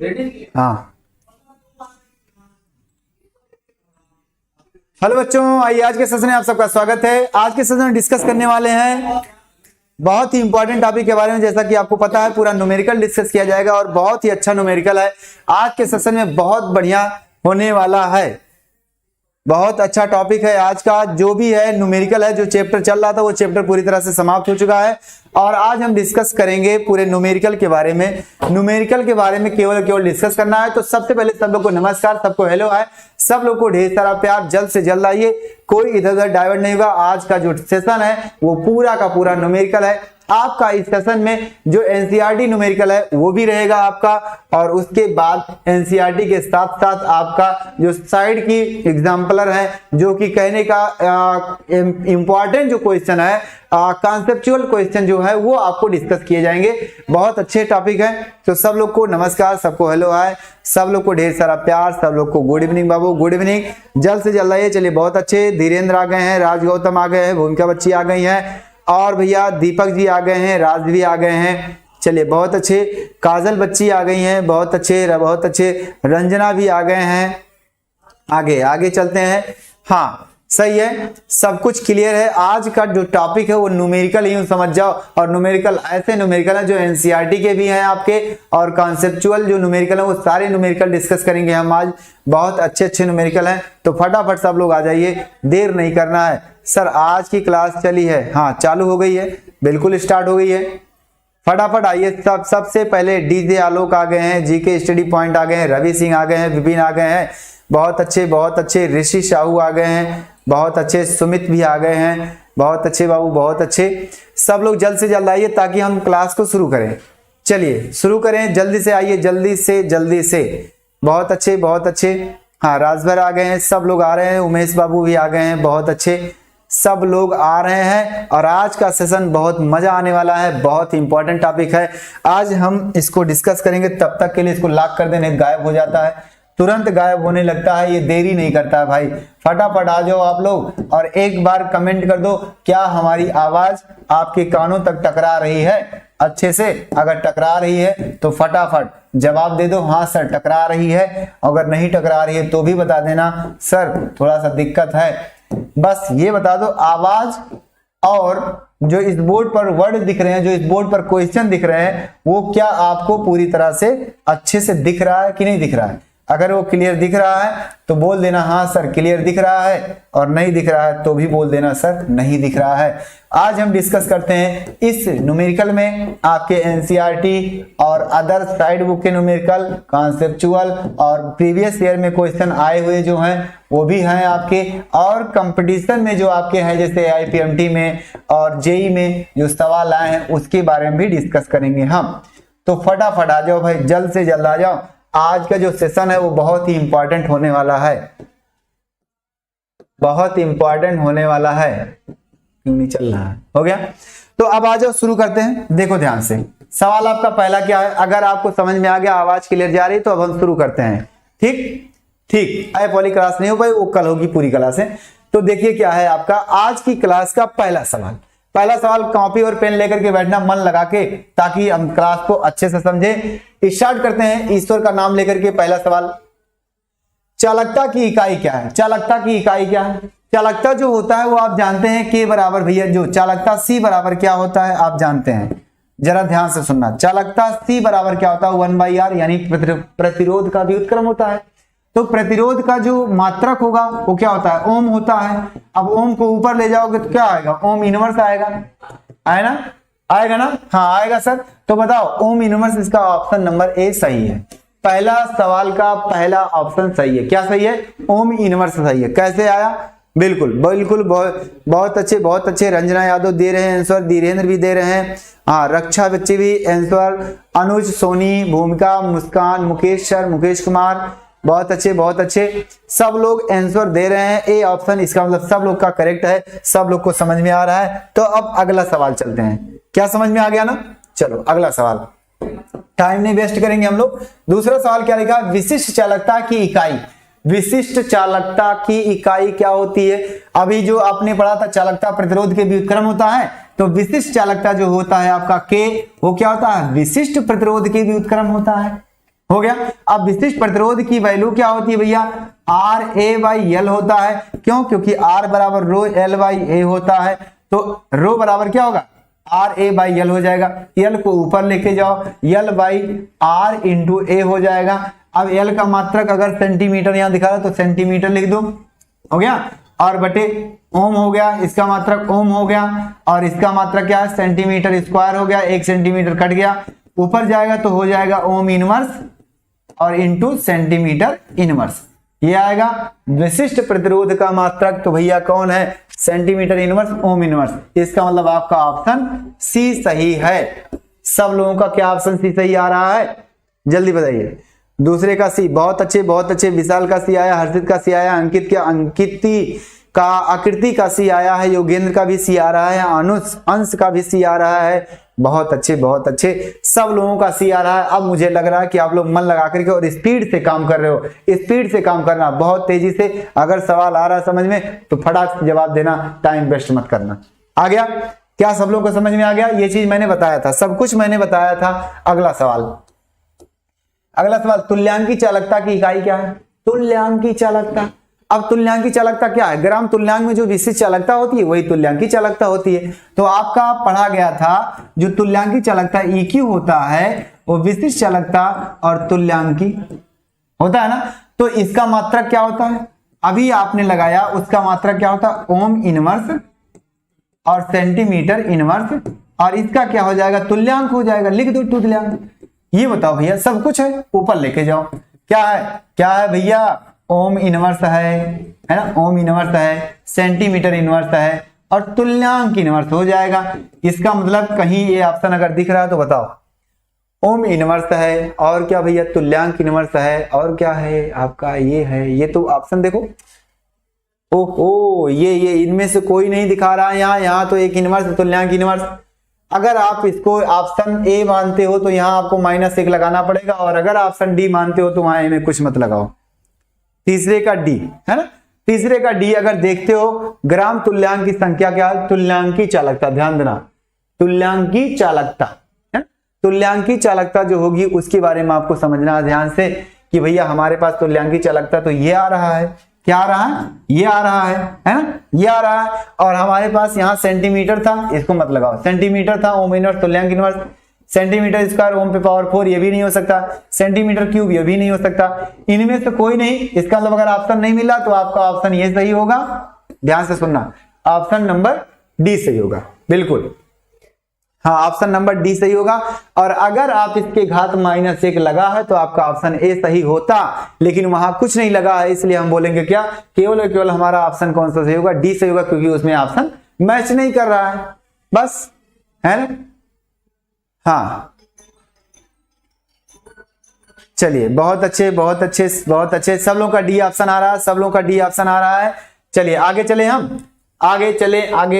हाँ हेलो बच्चों, आइए आज के सेशन में आप सबका स्वागत है। आज के सेशन में डिस्कस करने वाले हैं बहुत ही इंपॉर्टेंट टॉपिक के बारे में। जैसा कि आपको पता है, पूरा न्यूमेरिकल डिस्कस किया जाएगा और बहुत ही अच्छा न्यूमेरिकल है। आज के सेशन में बहुत बढ़िया होने वाला है, बहुत अच्छा टॉपिक है आज का। जो भी है न्यूमेरिकल है, जो चैप्टर चल रहा था वो चैप्टर पूरी तरह से समाप्त हो चुका है और आज हम डिस्कस करेंगे पूरे न्यूमेरिकल के बारे में। न्यूमेरिकल के बारे में केवल डिस्कस करना है। तो सबसे पहले सब लोग को नमस्कार, सबको हेलो है, सब लोग को ढेर सारा प्यार। जल्द से जल्द आइए, कोई इधर उधर डाइवर्ट नहीं होगा। आज का जो सेशन है वो पूरा का पूरा न्यूमेरिकल है। आपका इस सेशन में जो एनसीईआरटी न्यूमेरिकल है वो भी रहेगा आपका, और उसके बाद एनसीईआरटी के साथ साथ आपका जो साइड की एग्जाम्पलर है, जो कि कहने का इंपॉर्टेंट जो क्वेश्चन है, कॉन्सेप्चुअल क्वेश्चन जो है वो आपको डिस्कस किए जाएंगे। बहुत अच्छे टॉपिक है। तो सब लोग को नमस्कार, सबको हेलो है, सब लोग को ढेर सारा प्यार, सब लोग को गुड इवनिंग बाबू, गुड इवनिंग। जल्द से जल्द आइए। चलिए, बहुत अच्छे। धीरेन्द्र आ गए हैं, राज गौतम आ गए हैं, भूमिका बच्ची आ गई है, और भैया दीपक जी आ गए हैं, राज भी आ गए हैं। चलिए, बहुत अच्छे। काजल बच्ची आ गई हैं, बहुत अच्छे बहुत अच्छे। रंजना भी आ गए हैं। आगे आगे चलते हैं। हाँ सही है, सब कुछ क्लियर है। आज का जो टॉपिक है वो न्यूमेरिकल ही समझ जाओ, और न्यूमेरिकल ऐसे न्यूमेरिकल है जो एनसीईआरटी के भी हैं आपके, और कॉन्सेप्चुअल जो न्यूमेरिकल है वो सारे न्यूमेरिकल डिस्कस करेंगे हम आज। बहुत अच्छे अच्छे न्यूमेरिकल हैं। तो फटाफट सब लोग आ जाइए, देर नहीं करना है। सर आज की क्लास चली है? हाँ चालू हो गई है, बिल्कुल स्टार्ट हो गई है। फटाफट आइए। सबसे पहले डीजे आलोक आ गए हैं, जीके स्टडी पॉइंट आ गए हैं, रवि सिंह आ गए हैं, विपिन आ गए हैं, बहुत अच्छे बहुत अच्छे। ऋषि साहू आ गए हैं, बहुत अच्छे। सुमित भी आ गए हैं, बहुत अच्छे बाबू, बहुत अच्छे। सब लोग जल्द से जल्द आइए ताकि हम क्लास को शुरू करें। चलिए शुरू करें, जल्दी से आइए, जल्दी से जल्दी से। बहुत अच्छे बहुत अच्छे। हाँ राजभर आ गए हैं, सब लोग आ रहे हैं। उमेश बाबू भी आ गए हैं, बहुत अच्छे। सब लोग आ रहे हैं और आज का सेशन बहुत मजा आने वाला है। बहुत इंपॉर्टेंट टॉपिक है, आज हम इसको डिस्कस करेंगे। तब तक के लिए इसको लॉक कर देने, गायब हो जाता है, तुरंत गायब होने लगता है, ये देरी नहीं करता है भाई। फटाफट आ जाओ आप लोग और एक बार कमेंट कर दो, क्या हमारी आवाज आपके कानों तक टकरा रही है अच्छे से? अगर टकरा रही है तो फटाफट जवाब दे दो, हाँ सर टकरा रही है। अगर नहीं टकरा रही है तो भी बता देना, सर थोड़ा सा दिक्कत है। बस ये बता दो आवाज, और जो इस बोर्ड पर वर्ड दिख रहे हैं, जो इस बोर्ड पर क्वेश्चन दिख रहे हैं, वो क्या आपको पूरी तरह से अच्छे से दिख रहा है कि नहीं दिख रहा है? अगर वो क्लियर दिख रहा है तो बोल देना हाँ सर क्लियर दिख रहा है, और नहीं दिख रहा है तो भी बोल देना सर नहीं दिख रहा है। आज हम डिस्कस करते हैं इस न्यूमेरिकल में आपके एनसीईआरटी और अदर साइड बुक के न्यूमेरिकल, कॉन्सेप्चुअल और प्रीवियस ईयर में क्वेश्चन आए हुए जो हैं वो भी हैं आपके, और कंपटीशन में जो आपके हैं जैसे आईपीएमटी में और जेई में जो सवाल आए हैं उसके बारे में भी डिस्कस करेंगे हम। तो फटाफट आ जाओ भाई, जल्द से जल्द आ जाओ। आज का जो सेशन है वो बहुत ही इंपॉर्टेंट होने वाला है, बहुत इंपॉर्टेंट होने वाला है। क्यों नहीं चल रहा है? हो गया? तो अब आ जाओ, शुरू करते हैं। देखो ध्यान से, सवाल आपका पहला क्या है? अगर आपको समझ में आ गया, आवाज क्लियर जा रही है, तो अब हम शुरू करते हैं। ठीक ठीक, ऐप वाली क्लास नहीं हो पाई, वो कल होगी पूरी क्लास है। तो देखिए क्या है आपका आज की क्लास का पहला सवाल। पहला सवाल कॉपी और पेन लेकर के बैठना मन लगा के, ताकि हम क्लास को अच्छे से समझे। स्टार्ट करते हैं ईश्वर का नाम लेकर के। पहला सवाल, चालकता की इकाई क्या है? चालकता की इकाई क्या है? चालकता जो होता है वो आप जानते हैं के बराबर, भैया जो चालकता सी बराबर क्या होता है आप जानते हैं, जरा ध्यान से सुनना। चालकता सी बराबर क्या होता है? 1/r, यानी प्रतिरोध का व्युत्क्रम होता है। तो प्रतिरोध का जो मात्रक होगा वो क्या होता है? ओम होता है। अब ओम को ऊपर ले जाओगे तो क्या आएगा? ओम इनवर्स आएगा, आए ना? आएगा ना? हाँ आएगा सर। तो बताओ ओम इनवर्स, इसका ऑप्शन नंबर ए सही है। पहला सवाल का पहला ऑप्शन सही है। क्या सही है? ओम इनवर्स सही है। कैसे आया? बिल्कुल बिल्कुल, बहुत अच्छे बहुत अच्छे। रंजना यादव दे रहे हैं आंसर, धीरेन्द्र भी दे रहे हैं, हाँ रक्षा बच्चे भी आंसर, अनुज, सोनी, भूमिका, मुस्कान, मुकेश सर, मुकेश कुमार, बहुत अच्छे बहुत अच्छे। सब लोग आंसर दे रहे हैं ए ऑप्शन, इसका मतलब सब लोग का करेक्ट है, सब लोग को समझ में आ रहा है। तो अब अगला सवाल चलते हैं। क्या समझ में आ गया ना? चलो अगला सवाल, टाइम नहीं वेस्ट करेंगे हम लोग। दूसरा सवाल क्या लिखा? विशिष्ट चालकता की इकाई। विशिष्ट चालकता की इकाई क्या होती है? अभी जो आपने पढ़ा था चालकता प्रतिरोध के व्युत्क्रम होता है, तो विशिष्ट चालकता जो होता है आपका के, वो क्या होता है? विशिष्ट प्रतिरोध के व्युत्क्रम होता है। हो गया। अब विशिष्ट प्रतिरोध की वैल्यू क्या होती है भैया, RA/L होता है। क्यों? क्योंकि R बराबर रो L/A होता है, तो रो बराबर क्या होगा, RA/L हो जाएगा। L को ऊपर लेके जाओ, L/R इंटू A हो जाएगा। अब L का मात्रक अगर सेंटीमीटर यहां दिखा रहा तो सेंटीमीटर लिख दो, हो गया, और बटे ओम हो गया, इसका मात्रक ओम हो गया, और इसका मात्रक क्या है, सेंटीमीटर स्क्वायर हो गया, 1 सेंटीमीटर कट गया, ऊपर जाएगा तो हो जाएगा ओम इनवर्स और इंटू सेंटीमीटर इनवर्स, ये आएगा विशिष्ट प्रतिरोध का मात्रक। तो भैया कौन है, सेंटीमीटर इनवर्स, ओम इनवर्स। इसका मतलब आपका ऑप्शन सी सही है। सब लोगों का क्या ऑप्शन सी सही आ रहा है, जल्दी बताइए। दूसरे का सी, बहुत अच्छे बहुत अच्छे। विशाल का सी आया, हर्षित का सी आया, अंकिती का, आकृति का सी आया है, योगेंद्र का भी सी आ रहा है, अंश का भी सी आ रहा है। बहुत अच्छे बहुत अच्छे, सब लोगों का सी आ रहा है। अब मुझे लग रहा है कि आप लोग मन लगा करके और स्पीड से काम कर रहे हो। स्पीड से काम करना, बहुत तेजी से। अगर सवाल आ रहा है समझ में तो फटाक से जवाब देना, टाइम वेस्ट मत करना। आ गया क्या, सब लोगों को समझ में आ गया? ये चीज मैंने बताया था, सब कुछ मैंने बताया था। अगला सवाल, अगला सवाल, तुल्यांकी चालकता की इकाई क्या है? तुल्यांकी चालकता। अब तुल्यांकी चालकता क्या है? ग्राम तुल्यांक में जो विशिष्ट चालकता होती है वही तुल्यांकी चालकता होती है। तो आपका पढ़ा गया था जो तुल्यांकी चालकता EQ होता है वो विशिष्ट चालकता और तुल्यांकी होता है ना। तो इसका मात्रक क्या होता है, अभी आपने लगाया, उसका मात्रक क्या होता है, ओम इनवर्स और सेंटीमीटर इनवर्स, और इसका क्या हो जाएगा, तुल्यांक हो जाएगा। लिख दो तुल्यांक। ये बताओ भैया, सब कुछ है, ऊपर लेके जाओ। क्या है, क्या है भैया, ओम इनवर्स है ना, ओम इनवर्स है, सेंटीमीटर इनवर्स है और तुल्यांक इनवर्स हो जाएगा। इसका मतलब कहीं ये ऑप्शन अगर दिख रहा है तो बताओ, ओम इनवर्स है और क्या भैया, तुल्यांक इनवर्स है, और क्या है आपका, ये है, ये तो ऑप्शन देखो, ओहो ये इनमें से कोई नहीं दिखा रहा है यहाँ तो एक इनवर्स, तुल्यांक इनवर्स। अगर आप इसको ऑप्शन ए मानते हो तो यहाँ आपको -1 लगाना पड़ेगा, और अगर ऑप्शन डी मानते हो तो वहां ए में कुछ मत लगाओ। तीसरे का डी है ना, तीसरे का डी अगर देखते हो, ग्राम तुल्यांक की संख्या क्या है, तुल्यांकी चालकता, ध्यान देना, तुल्यांकी चालकता है। तुल्यांकी चालकता जो होगी उसके बारे में आपको समझना है ध्यान से कि भैया हमारे पास तुल्यांकी चालकता तो ये आ रहा है, क्या आ रहा है, ये आ रहा है ना, ये आ रहा है, और हमारे पास यहाँ सेंटीमीटर था, इसको मत लगाओ, सेंटीमीटर था, ओम इनवर्स तुल्यांक इनवर्स, सेंटीमीटर स्क्वायर ओम पे पावर 4 ये भी नहीं हो सकता, सेंटीमीटर क्यूब ये भी नहीं हो सकता, इनमें से कोई नहीं। इसका मतलब अगर ऑप्शन नहीं मिला तो आपका ऑप्शन ये सही होगा, ध्यान से सुनना, ऑप्शन नंबर डी सही होगा, बिल्कुल हाँ, ऑप्शन नंबर डी सही होगा। और अगर आप इसके घात -1 लगा है तो आपका ऑप्शन ए सही होता, लेकिन वहां कुछ नहीं लगा है, इसलिए हम बोलेंगे क्या, केवल और केवल हमारा ऑप्शन कौन सा सही होगा, डी सही होगा, क्योंकि उसमें ऑप्शन मैच नहीं कर रहा है, बस है ना। हाँ चलिए, बहुत अच्छे बहुत अच्छे बहुत अच्छे, सब लोगों का डी ऑप्शन आ रहा है, सब लोगों का डी ऑप्शन आ रहा है। चलिए आगे चले, हम आगे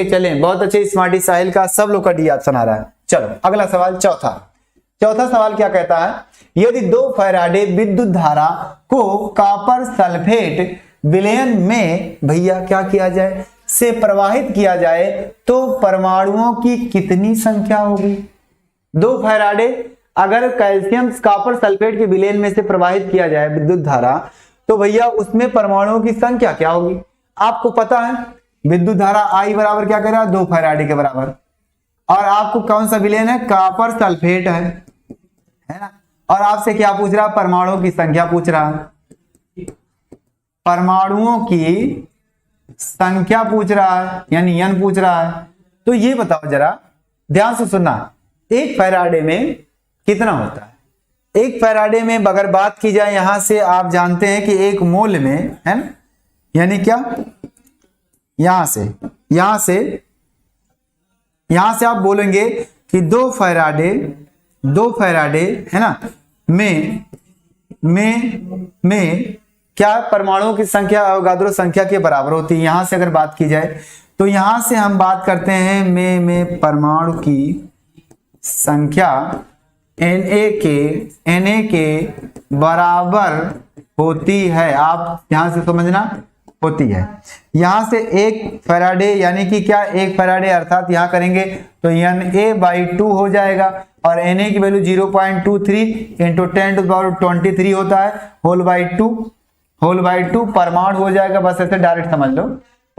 चले, बहुत अच्छे, स्मार्टी साहिल का, सब लोग का डी ऑप्शन आ रहा है। चलो अगला सवाल, चौथा सवाल क्या कहता है, यदि 2 फैराडे विद्युत धारा को कॉपर सल्फेट विलयन में भैया क्या किया जाए, से प्रवाहित किया जाए तो परमाणुओं की कितनी संख्या होगी। 2 फैराडे अगर कैल्शियम कॉपर सल्फेट के विलयन में से प्रवाहित किया जाए विद्युत धारा, तो भैया उसमें परमाणुओं की संख्या क्या होगी। आपको पता है विद्युत धारा I बराबर क्या कह रहा है, 2 फैराडे के बराबर, और आपको कौन सा विलयन है, कॉपर सल्फेट है ना, और आपसे क्या पूछ रहा है, परमाणुओं की संख्या पूछ रहा है, परमाणुओं की संख्या पूछ रहा है, यानी n पूछ रहा है। तो ये बताओ जरा ध्यान से सुनना, 1 फैराडे में कितना होता है, 1 फैराडे में अगर बात की जाए, यहां से आप जानते हैं कि 1 मोल में है ना, यानी क्या, यहां से आप बोलेंगे कि 2 फैराडे है ना में क्या परमाणुओं की संख्या अवोगाद्रो संख्या के बराबर होती है। यहां से अगर बात की जाए तो यहां से हम बात करते हैं में परमाणु की संख्या Na के बराबर होती है। आप ध्यान से समझना, होती है। यहां से 1 फैराडे यानी कि क्या 1 फैराडे अर्थात यहां करेंगे तो Na/2 हो जाएगा और Na की वैल्यू 0.23 इंटू 10⁻23 होता है होल बाई टू परमाणु हो जाएगा। बस ऐसे डायरेक्ट समझ लो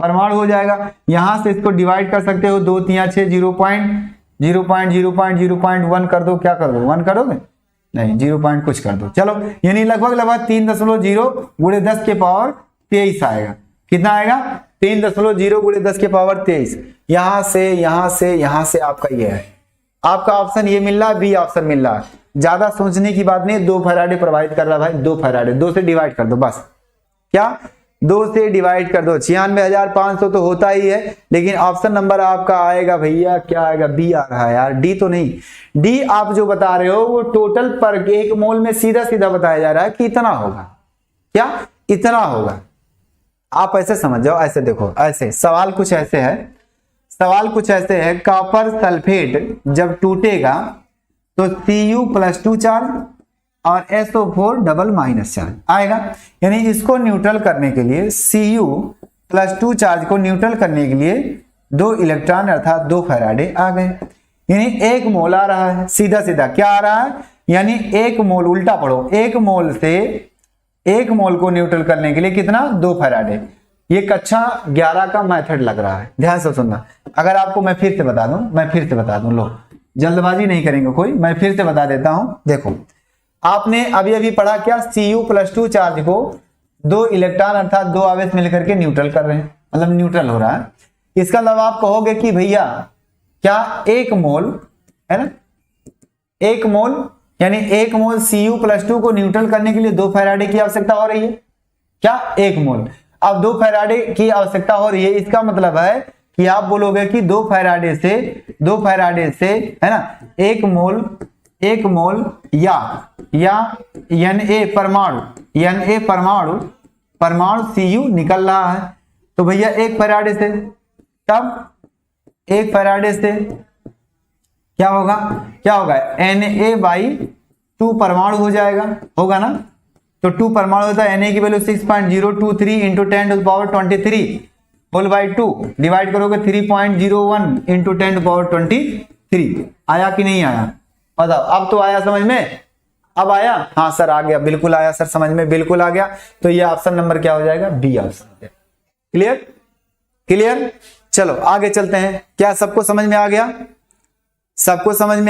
परमाणु हो जाएगा। यहां से इसको डिवाइड कर सकते हो 2 3 6 0.1 कर दो। क्या कर दो 1 करोगे नहीं 0. कुछ कर दो चलो यानी लगभग 3.0 गुणे 10 के पावर 23 आएगा। कितना आएगा 3.0 गुणे 10 के पावर 23। यहां से आपका ये है आपका ऑप्शन ये मिल रहा है बी ऑप्शन मिल रहा है। ज्यादा सोचने की बात नहीं 2 फैराडे प्रोवाइड कर रहा है भाई 2 फैराडे 2 से डिवाइड कर दो बस। क्या 2 से डिवाइड कर दो 96,500 तो होता ही है लेकिन ऑप्शन नंबर आपका आएगा भैया क्या आएगा बी आ रहा है यार डी तो नहीं। डी आप जो बता रहे हो वो टोटल पर 1 मोल में सीधा बताया जा रहा है कि इतना होगा। क्या इतना होगा आप ऐसे समझ जाओ ऐसे देखो ऐसे सवाल कुछ ऐसे है कॉपर सल्फेट जब टूटेगा तो Cu+2 चार्ज और SO4 डबल माइनस चार्ज आएगा। यानी इसको न्यूट्रल करने के लिए Cu+2 चार्ज को न्यूट्रल करने के लिए 2 इलेक्ट्रॉन अर्थात 2 फैराडे आ गए। यानी 1 मोल आ रहा है सीधा क्या आ रहा है यानी 1 मोल उल्टा पढ़ो 1 मोल से 1 मोल को न्यूट्रल करने के लिए कितना 2 फैराडे। ये कक्षा 11 का मेथड लग रहा है ध्यान से सुनना। अगर आपको मैं फिर से बता दूं लो जल्दबाजी नहीं करेंगे कोई मैं फिर से बता देता हूं। देखो आपने अभी पढ़ा क्या Cu+2 चार्ज को 2 इलेक्ट्रॉन अर्थात 2 आवेश मिलकर के न्यूट्रल कर रहे हैं मतलब न्यूट्रल हो रहा है। इसका मतलब आप कहोगे कि भैया क्या 1 मोल है ना 1 मोल यानी 1 मोल Cu+2 को न्यूट्रल करने के लिए 2 फैराडे की आवश्यकता हो रही है। क्या 1 मोल अब 2 फैराडे की आवश्यकता हो रही है। इसका मतलब है कि आप बोलोगे कि 2 फैराडे से है ना 1 मोल या परमाणु Cu निकल रहा है तो भैया 1 फैराडे से तब 1 फैराडे से क्या होगा Na/2 परमाणु हो जाएगा होगा ना। तो 2 परमाणु होता है Na की value 6.023 into 10⁻23 whole by 2 divide करोगे 3.01 इंटू 10⁻23 आया कि नहीं आया बताओ। अब तो आया समझ में अब आया हाँ सर आ गया बिल्कुल आया सर समझ में बिल्कुल आ गया। तो ये ऑप्शन नंबर क्या हो जाएगा बी ऑप्शन। क्लियर चलो आगे चलते हैं। क्या सबको समझ में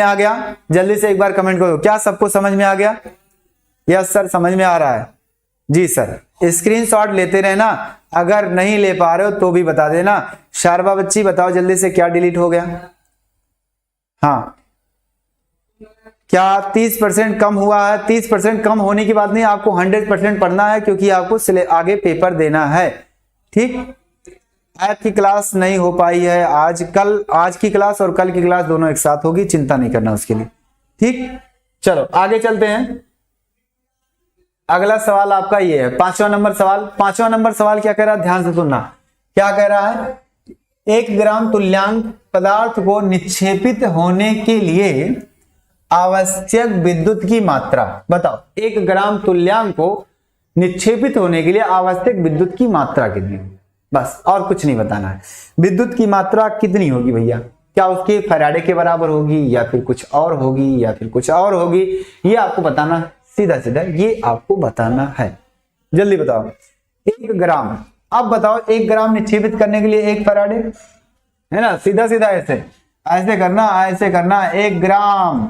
आ गया जल्दी से एक बार कमेंट करो क्या सबको समझ में आ गया। यस सर समझ में आ रहा है जी सर। स्क्रीनशॉट लेते रहना अगर नहीं ले पा रहे हो तो भी बता देना। शारबा बच्ची बताओ जल्दी से क्या डिलीट हो गया। हाँ क्या 30% कम हुआ है। 30% कम होने की बात नहीं आपको 100% पढ़ना है क्योंकि आपको आगे पेपर देना है। ठीक आज की क्लास नहीं हो पाई है आज की क्लास और कल की क्लास दोनों एक साथ होगी चिंता नहीं करना उसके लिए। ठीक चलो आगे चलते हैं। अगला सवाल आपका ये है 5वां नंबर सवाल क्या कह रहा है ध्यान से सुनना। क्या कह रहा है 1 ग्राम तुल्यांक पदार्थ को निक्षेपित होने के लिए आवश्यक विद्युत की मात्रा बताओ। 1 ग्राम तुल्यांक को निक्षेपित होने के लिए आवश्यक विद्युत की मात्रा कितनी बस और कुछ नहीं बताना है। विद्युत की मात्रा कितनी होगी भैया क्या उसके फैराडे के बराबर होगी या फिर कुछ और होगी ये आपको बताना है सीधा ये आपको बताना है। जल्दी बताओ 1 ग्राम अब बताओ 1 ग्राम निक्षेपित करने के लिए 1 फैराडे है ना। सीधा ऐसे करना 1 ग्राम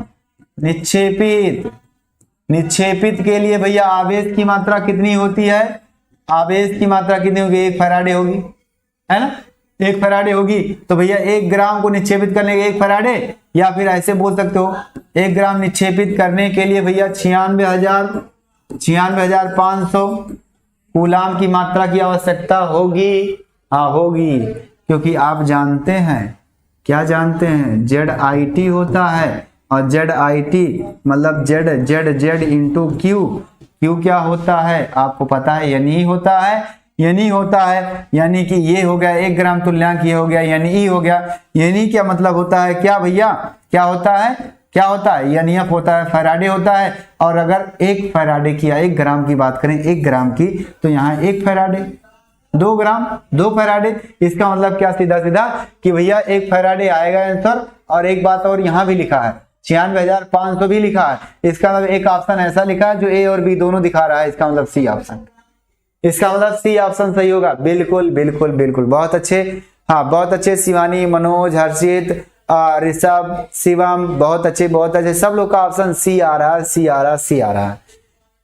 निक्षेपित के लिए भैया आवेश की मात्रा कितनी होती है। आवेश की मात्रा कितनी होगी 1 फैराडे होगी है ना 1 फैराडे होगी। तो भैया 1 ग्राम को निक्षेपित करने के 1 फैराडे या फिर ऐसे बोल सकते हो 1 ग्राम निक्षेपित करने के लिए भैया 96,500 कूलाम की मात्रा की आवश्यकता होगी। हाँ होगी क्योंकि आप जानते हैं क्या जानते हैं ZIT होता है और ZIT मतलब Z इंटू Q क्या होता है आपको पता है यानी होता है यानी कि ये हो गया 1 ग्राम तुल्यांक ये हो गया यानी E हो गया। यानी क्या मतलब होता है क्या भैया क्या होता है यानी F होता है फैराडे होता है। और अगर 1 फैराडे की या 1 ग्राम की बात करें 1 ग्राम की तो यहाँ 1 फैराडे 2 ग्राम 2 फैराडे। इसका मतलब क्या सीधा सीधा कि भैया 1 फैराडे आएगा आंसर। और एक बात और यहाँ भी लिखा है 96,500 भी लिखा है। इसका मतलब एक ऑप्शन ऐसा लिखा है जो ए और बी दोनों दिखा रहा है, इसका मतलब सी ऑप्शन। इसका मतलब सी ऑप्शन सही होगा। बिल्कुल बिल्कुल बिल्कुल, बहुत अच्छे। हाँ बहुत अच्छे, शिवानी, मनोज, हर्षित, ऋषभ, शिवम, बहुत अच्छे बहुत अच्छे। सब लोग का ऑप्शन सी आ रहा है, सी आ रहा है, सी आ रहा है।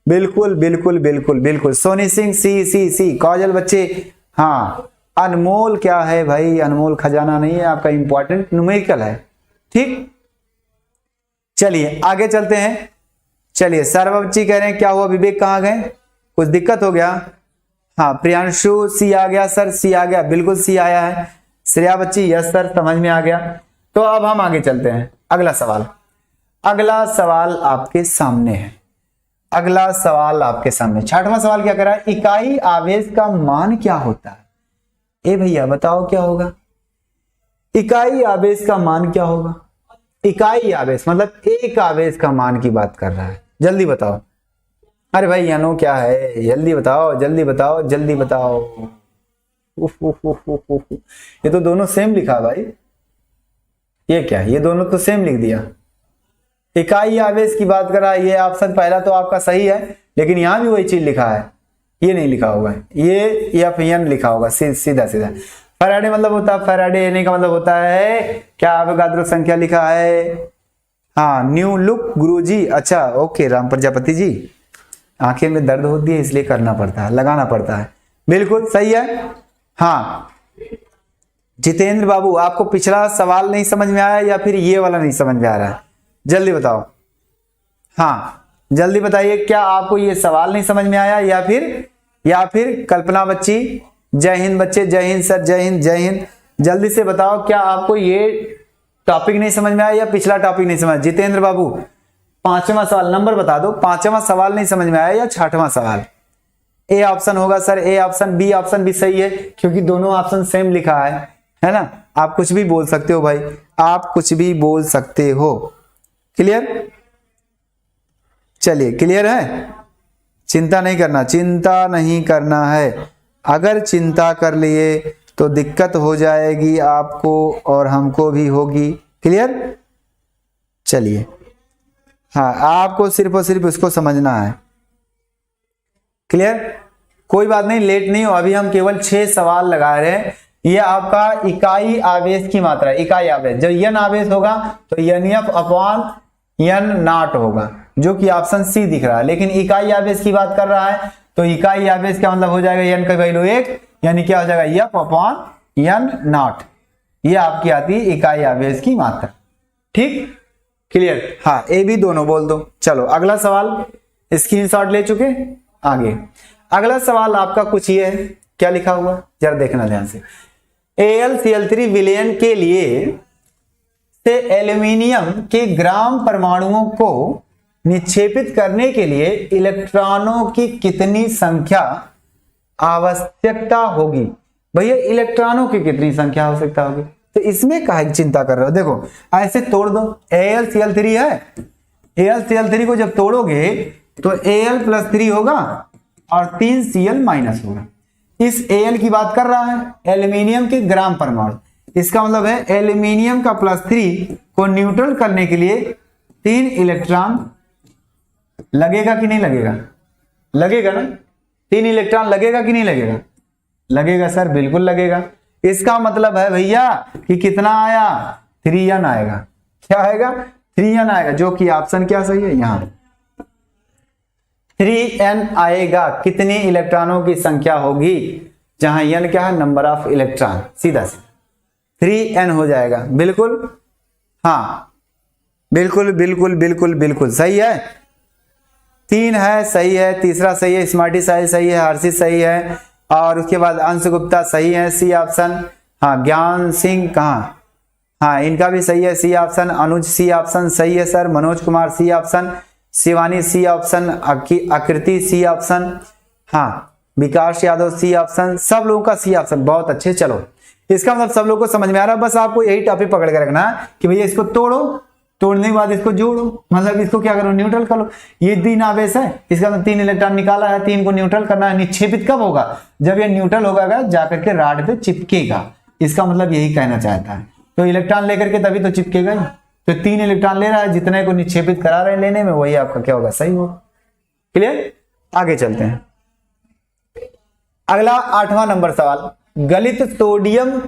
बिल्कुल बिल्कुल बिल्कुल बिल्कुल। सोनी सिंह सी सी सी। काजल बच्चे, हाँ। अनमोल क्या है भाई? अनमोल खजाना नहीं है आपका, इंपॉर्टेंट न्यूमेरिकल है। ठीक, चलिए आगे चलते हैं। चलिए सर्व बच्ची कह रहे हैं क्या हुआ, विवेक कहाँ गए, कुछ दिक्कत हो गया? हाँ प्रियांशु सी आ गया सर, सी आ गया, बिल्कुल सी आया है। श्रेया बच्ची यस सर, समझ में आ गया। तो अब हम आगे चलते हैं। अगला सवाल, अगला सवाल आपके सामने है। अगला सवाल आपके सामने 6वां सवाल क्या कर रहा है, इकाई आवेश का मान क्या होता है? ए भैया बताओ क्या होगा, इकाई आवेश का मान क्या होगा? इकाई आवेश मतलब एक आवेश का मान की बात कर रहा है, जल्दी बताओ। अरे भाई यानो क्या है, जल्दी बताओ जल्दी बताओ जल्दी बताओ। उफ उफ उफ उफ उफ। ये तो दोनों सेम लिखा भाई, ये क्या, ये दोनों तो सेम लिख दिया। इकाई आवेश की बात कर रहा है, ये ऑप्शन पहला तो आपका सही है, लेकिन यहां भी वही चीज लिखा है, ये नहीं लिखा होगा, ये एफ एन लिखा होगा सीधा सीधा। फैराडे मतलब होता है, फैराडे एने का मतलब होता है क्या, अवोगाद्रो संख्या लिखा है। हाँ न्यू लुक गुरुजी, अच्छा ओके राम प्रजापति जी, आंखें में दर्द होती है इसलिए करना पड़ता है, लगाना पड़ता है, बिल्कुल सही है। हाँ जितेंद्र बाबू, आपको पिछला सवाल नहीं समझ में आया या फिर ये वाला नहीं समझ में आ रहा है, जल्दी बताओ। हाँ जल्दी बताइए, क्या आपको ये सवाल नहीं समझ में आया या फिर कल्पना बच्ची, जय हिंद बच्चे, जय हिंद सर, जय हिंद जय हिंद। जल्दी से बताओ क्या आपको ये टॉपिक नहीं समझ में आया या पिछला टॉपिक नहीं समझ। जितेंद्र बाबू 5वां सवाल नंबर बता दो, 5वां सवाल नहीं समझ में आया या 6वां सवाल? ए ऑप्शन होगा sir, A option, B option भी सही है क्योंकि दोनों ऑप्शन सेम लिखा है ना। आप कुछ भी बोल सकते हो भाई, आप कुछ भी बोल सकते हो। क्लियर? चलिए क्लियर है, चिंता नहीं करना, चिंता नहीं करना है। अगर चिंता कर लिए तो दिक्कत हो जाएगी आपको और हमको भी होगी। क्लियर? चलिए हाँ आपको सिर्फ और सिर्फ इसको समझना है। क्लियर? कोई बात नहीं, लेट नहीं हो, अभी हम केवल 6 सवाल लगा रहे हैं। ये आपका इकाई आवेश की मात्रा, इकाई आवेश, जब यन आवेश होगा तो NF अपॉन यन नॉट होगा, जो कि ऑप्शन सी दिख रहा है। लेकिन इकाई आवेश की बात कर रहा है तो इकाई आवेश का मतलब हो जाएगा यन का वैल्यू 1, यानी क्या हो जाएगा F अपॉन यन नॉट। ये आपकी आती है इकाई आवेश की मात्रा। ठीक, क्लियर? हाँ ए बी दोनों बोल दो। चलो अगला सवाल, स्क्रीनशॉट ले चुके, आगे अगला सवाल आपका कुछ ये है, क्या लिखा हुआ जरा देखना ध्यान से। AlCl3 विलयन के लिए से एल्यूमिनियम के ग्राम परमाणुओं को निक्षेपित करने के लिए इलेक्ट्रॉनों की कितनी संख्या आवश्यकता होगी? भैया इलेक्ट्रॉनों की कितनी संख्या आवश्यकता होगी, तो इसमें काहे चिंता कर रहे हो? देखो ऐसे तोड़ दो, AlCl3 है, AlCl3 को जब तोड़ोगे तो Al+3 होगा और 3Cl- होगा। इस Al की बात कर रहा है, एल्यूमिनियम के ग्राम परमाणु, इसका मतलब है एल्यूमिनियम का +3 को न्यूट्रल करने के लिए 3 इलेक्ट्रॉन लगेगा कि नहीं लगेगा? लगेगा ना, 3 इलेक्ट्रॉन लगेगा कि नहीं लगेगा? लगेगा सर, बिल्कुल लगेगा। इसका मतलब है भैया कि कितना आया, 3n आएगा। क्या आएगा? 3n आएगा, जो कि ऑप्शन क्या सही है, यहां 3n आएगा। कितने इलेक्ट्रॉनों की संख्या होगी, जहां n क्या है, नंबर ऑफ इलेक्ट्रॉन, सीधा सीधा 3n हो जाएगा। बिल्कुल हाँ, बिल्कुल बिल्कुल बिल्कुल बिल्कुल सही है। 3 है सही है, तीसरा सही है, स्मार्टी साहिल सही है, हर्षित सही है, और उसके बाद अंश गुप्ता सही है, सी ऑप्शन। हाँ ज्ञान सिंह कहाँ, हाँ इनका भी सही है, सी ऑप्शन। अनुज सी ऑप्शन सही है sir, Manoj Kumar C option, Shivani C option, Aakriti C option, हाँ विकास यादव सी ऑप्शन, सब लोगों का सी ऑप्शन, बहुत अच्छे। चलो इसका मतलब सब लोगों को समझ में आ रहा है, बस आपको यही टॉपिक पकड़ के रखना है कि भैया इसको तोड़ो तोड़ने के बाद इसको जोड़ो, मतलब इसको क्या करो, न्यूट्रल कर लो। ये 3 आवेश है, इसका मतलब 3 इलेक्ट्रॉन निकाला है, 3 को न्यूट्रल करना है। निक्षेपित कब होगा, जब ये न्यूट्रल होगा जाकर के राड पे चिपकेगा, इसका मतलब यही कहना चाहता है। तो इलेक्ट्रॉन लेकर के तभी तो चिपकेगा ही। तो 3 इलेक्ट्रॉन ले रहा है, जितने को निक्षेपित करा रहे हैं लेने में, वही आपका क्या होगा, सही होगा। क्लियर, आगे चलते हैं। अगला 8वां नंबर सवाल, गलित सोडियम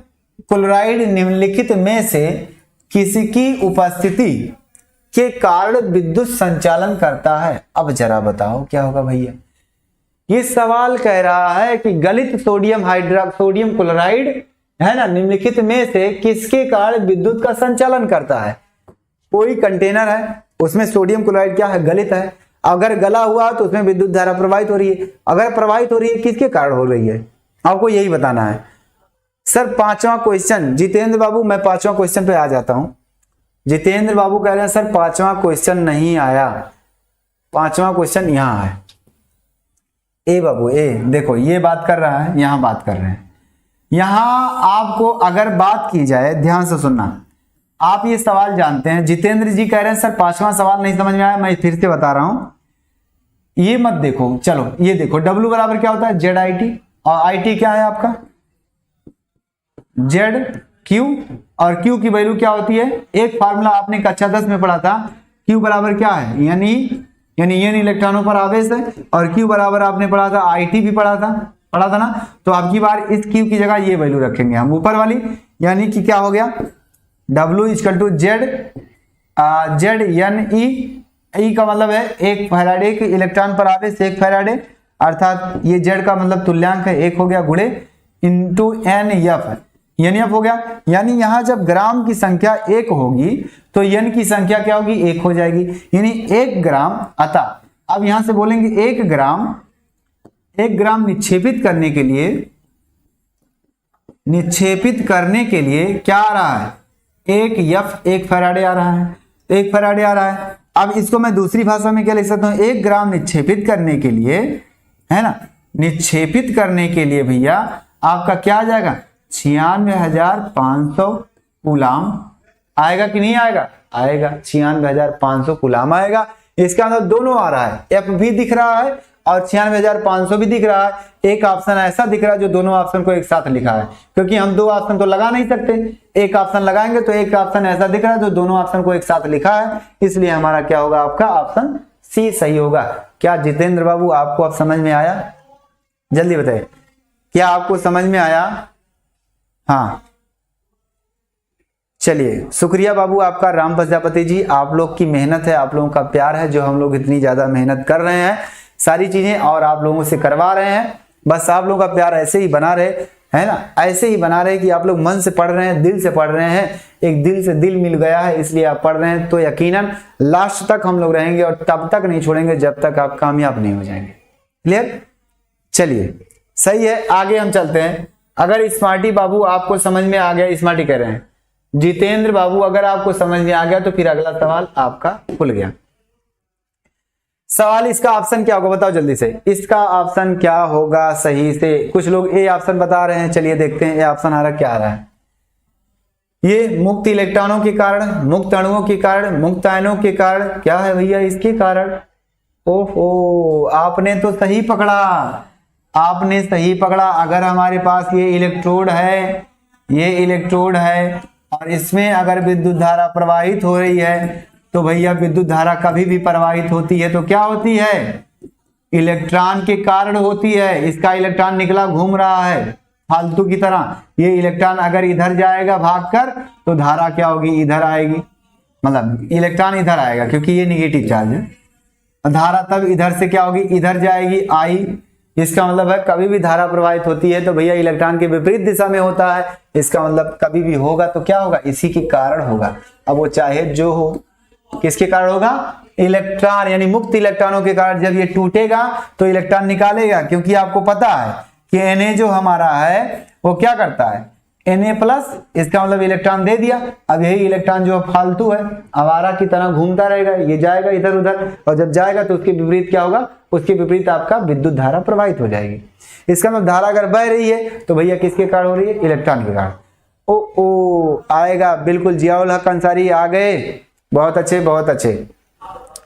क्लोराइड निम्नलिखित में से किसकी उपस्थिति के कारण विद्युत संचालन करता है। अब जरा बताओ क्या होगा भैया। ये सवाल कह रहा है कि गलित सोडियम क्लोराइड है ना, निम्नलिखित में से किसके कारण विद्युत का संचालन करता है। कोई कंटेनर है, उसमें सोडियम क्लोराइड क्या है, गलित है। अगर गला हुआ तो उसमें विद्युत धारा प्रवाहित हो रही है। अगर प्रवाहित हो रही है, किसके कारण हो रही है, आपको यही बताना है। सर 5वां क्वेश्चन, जितेंद्र बाबू, मैं 5वां क्वेश्चन पे आ जाता हूं। जितेंद्र बाबू कह रहे हैं सर 5वां क्वेश्चन नहीं आया, 5वां क्वेश्चन यहां है। ए बाबू, ए देखो, ये बात कर रहा है, यहां बात कर रहे हैं। यहां आपको अगर बात की जाए, ध्यान से सुनना, आप ये सवाल जानते हैं। जितेंद्र जी कह रहे हैं सर 5वां सवाल नहीं समझ में आया, मैं फिर से बता रहा हूं। ये मत देखो, चलो ये देखो, W बराबर क्या होता है, ZIT, और IT क्या है आपका, ZQ, और Q की वैल्यू क्या होती है, एक फार्मूला आपने कक्षा 10 में पढ़ा था। Q बराबर क्या है, यानी N इलेक्ट्रॉनों पर आवेश है, और Q बराबर आपने पढ़ा था, IT भी पढ़ा था ना। तो अब की बार इस Q की जगह ये वैल्यू रखेंगे हम ऊपर वाली, यानी कि क्या हो गया, W = ZNE, E का मतलब है 1 फैराडे के इलेक्ट्रॉन पर आवेश 1 फैराडे, अर्थात ये Z का मतलब तुल्यांक है 1 हो गया, गुणे इंटू NF हो गया। यानी यहां जब ग्राम की संख्या 1 होगी तो N की संख्या क्या होगी, 1 हो जाएगी, यानी 1 ग्राम। अतः अब यहां से बोलेंगे 1 ग्राम निक्षेपित करने के लिए क्या आ रहा है, 1 फैराडे आ रहा है, 1 फैराडे आ रहा है। अब इसको मैं दूसरी भाषा में क्या लिख सकता हूं, 1 ग्राम निक्षेपित करने के लिए, है ना, निक्षेपित करने के लिए भैया आपका क्या आ जाएगा, 96,500 कूलाम आएगा कि नहीं आएगा, आएगा, 96,500 कूलाम आएगा। इसका मतलब दोनों आ रहा है, F भी दिख रहा है और 96,500 भी दिख रहा है। एक ऑप्शन ऐसा दिख रहा है जो दोनों ऑप्शन को एक साथ लिखा है, क्योंकि हम 2 ऑप्शन तो लगा नहीं सकते, एक ऑप्शन लगाएंगे तो एक ऑप्शन ऐसा दिख रहा है जो दोनों ऑप्शन को एक साथ लिखा है, इसलिए हमारा क्या होगा, आपका ऑप्शन सी सही होगा। क्या जितेंद्र बाबू आपको अब समझ में आया, जल्दी बताइए, क्या आपको समझ में आया। हाँ चलिए, शुक्रिया बाबू आपका, राम प्रजापति जी, आप लोग की मेहनत है, आप लोगों का प्यार है, जो हम लोग इतनी ज्यादा मेहनत कर रहे हैं सारी चीजें और आप लोगों से करवा रहे हैं। बस आप लोगों का प्यार ऐसे ही बना रहे, है ना, ऐसे ही बना रहे कि आप लोग मन से पढ़ रहे हैं, दिल से पढ़ रहे हैं, एक दिल से दिल मिल गया है इसलिए आप पढ़ रहे हैं। तो यकीनन लास्ट तक हम लोग रहेंगे और तब तक नहीं छोड़ेंगे जब तक आप कामयाब नहीं हो जाएंगे। क्लियर, चलिए सही है, आगे हम चलते हैं। अगर स्मार्टी बाबू आपको समझ में आ गया, स्मार्टी कह रहे हैं, जितेंद्र बाबू अगर आपको समझ में आ गया तो फिर अगला सवाल आपका खुल गया। सवाल इसका ऑप्शन क्या होगा, बताओ जल्दी से, इसका ऑप्शन क्या होगा सही से। कुछ लोग ए ऑप्शन बता रहे हैं, चलिए देखते हैं ए ऑप्शन आ रहा क्या आ रहा है। ये मुक्त इलेक्ट्रॉनों के कारण, मुक्त अणुओं के कारण, मुक्त आयनों के कारण, क्या है भैया इसके कारण। ओहो, आपने तो सही पकड़ा, आपने सही पकड़ा। अगर हमारे पास ये इलेक्ट्रोड है, ये इलेक्ट्रोड है और इसमें अगर विद्युत धारा प्रवाहित हो रही है तो भैया विद्युत धारा कभी भी प्रवाहित होती है तो क्या होती है, इलेक्ट्रॉन के कारण होती है। इसका इलेक्ट्रॉन निकला घूम रहा है फालतू की तरह, ये इलेक्ट्रॉन अगर इधर जाएगा भागकर तो धारा क्या होगी, इधर आएगी, मतलब इलेक्ट्रॉन इधर आएगा क्योंकि ये निगेटिव चार्ज है। धारा तब इधर से क्या होगी, इधर जाएगी, आई। इसका मतलब है कभी भी धारा प्रवाहित होती है तो भैया इलेक्ट्रॉन के विपरीत दिशा में होता है। इसका मतलब कभी भी होगा तो क्या होगा, इसी के कारण होगा। अब वो चाहे जो हो, किसके कारण होगा, इलेक्ट्रॉन यानी मुक्त इलेक्ट्रॉनों के कारण। जब ये टूटेगा तो इलेक्ट्रॉन निकालेगा, क्योंकि आपको पता है कि Na जो हमारा है वो क्या करता है, Na+, इसका मतलब इलेक्ट्रॉन दे दिया। अब यही इलेक्ट्रॉन जो फालतू है आवारा की तरह घूमता रहेगा, ये जाएगा इधर उधर, और जब जाएगा तो उसके विपरीत क्या होगा, उसके विपरीत आपका विद्युत धारा प्रवाहित हो जाएगी। इसका मतलब धारा अगर बह रही है तो भैया किसके कारण हो रही है, इलेक्ट्रॉन के कारण। ओ आएगा, बिल्कुल जियाउल हक अंसारी आ गए, बहुत अच्छे, बहुत अच्छे।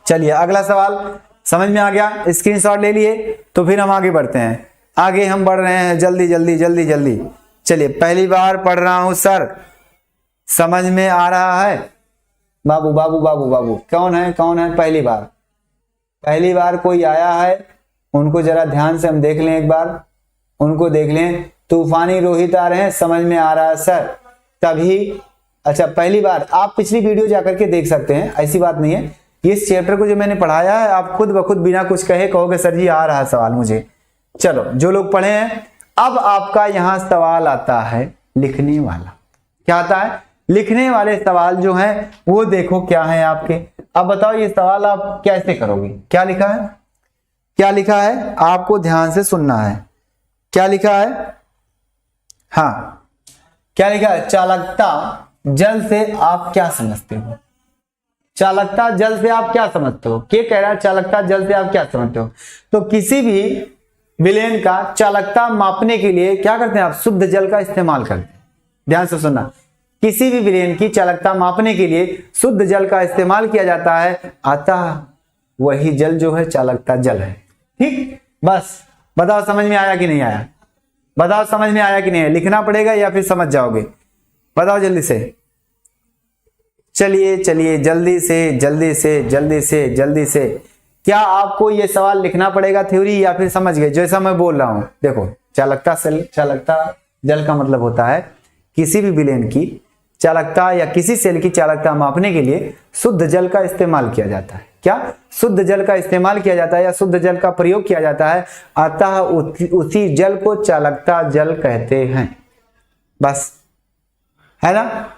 चलिए अगला सवाल समझ में आ गया, स्क्रीनशॉट ले लिए, तो फिर हम आगे बढ़ते हैं। आगे हम बढ़ रहे हैं, जल्दी जल्दी जल्दी जल्दी। चलिए, पहली बार पढ़ रहा हूं सर, समझ में आ रहा है? बाबू बाबू बाबू बाबू कौन है, कौन है पहली बार? पहली बार कोई आया है, उनको जरा ध्यान से हम देख लें, एक बार उनको देख लें। तूफानी रोहित आ रहे हैं, समझ में आ रहा है सर, तभी। अच्छा, पहली बार आप पिछली वीडियो जाकर के देख सकते हैं, ऐसी बात नहीं है। इस चैप्टर को जो मैंने पढ़ाया है, आप खुद ब खुद बिना कुछ कहे कहोगे सर जी आ रहा सवाल मुझे। चलो, जो लोग पढ़े हैं, अब आपका यहां सवाल आता है लिखने वाला। क्या आता है? लिखने वाले सवाल जो हैं वो देखो क्या है आपके। अब बताओ ये सवाल आप कैसे करोगे? क्या लिखा है, क्या लिखा है, आपको ध्यान से सुनना है। क्या लिखा है? हाँ, क्या लिखा है? चालकता जल से आप क्या समझते हो? चालकता जल से आप क्या समझते हो? क्या कह रहा है? चालकता जल से आप क्या समझते हो? तो किसी भी विलेन का चालकता मापने के लिए क्या करते हैं आप? शुद्ध जल का इस्तेमाल करते हैं। ध्यान से सुनना, किसी भी विलेन की चालकता मापने के लिए शुद्ध जल का इस्तेमाल किया जाता है, अतः वही जल जो है चालकता जल है। ठीक, बस बताओ समझ में आया कि नहीं आया? बताओ समझ में आया कि नहीं? लिखना पड़ेगा या फिर समझ जाओगे? बताओ जल्दी से। चलिए चलिए, जल्दी से जल्दी से जल्दी से जल्दी से। क्या आपको ये सवाल लिखना पड़ेगा थ्योरी, या फिर समझ गए जैसा मैं बोल रहा हूं? देखो, चालकता जल का मतलब होता है किसी भी विलेन की चालकता या किसी सेल की चालकता मापने के लिए शुद्ध जल का इस्तेमाल किया जाता है। क्या? शुद्ध जल का इस्तेमाल किया जाता है या शुद्ध जल का प्रयोग किया जाता है, अतः उसी जल को चालकता जल कहते हैं। बस, है ना?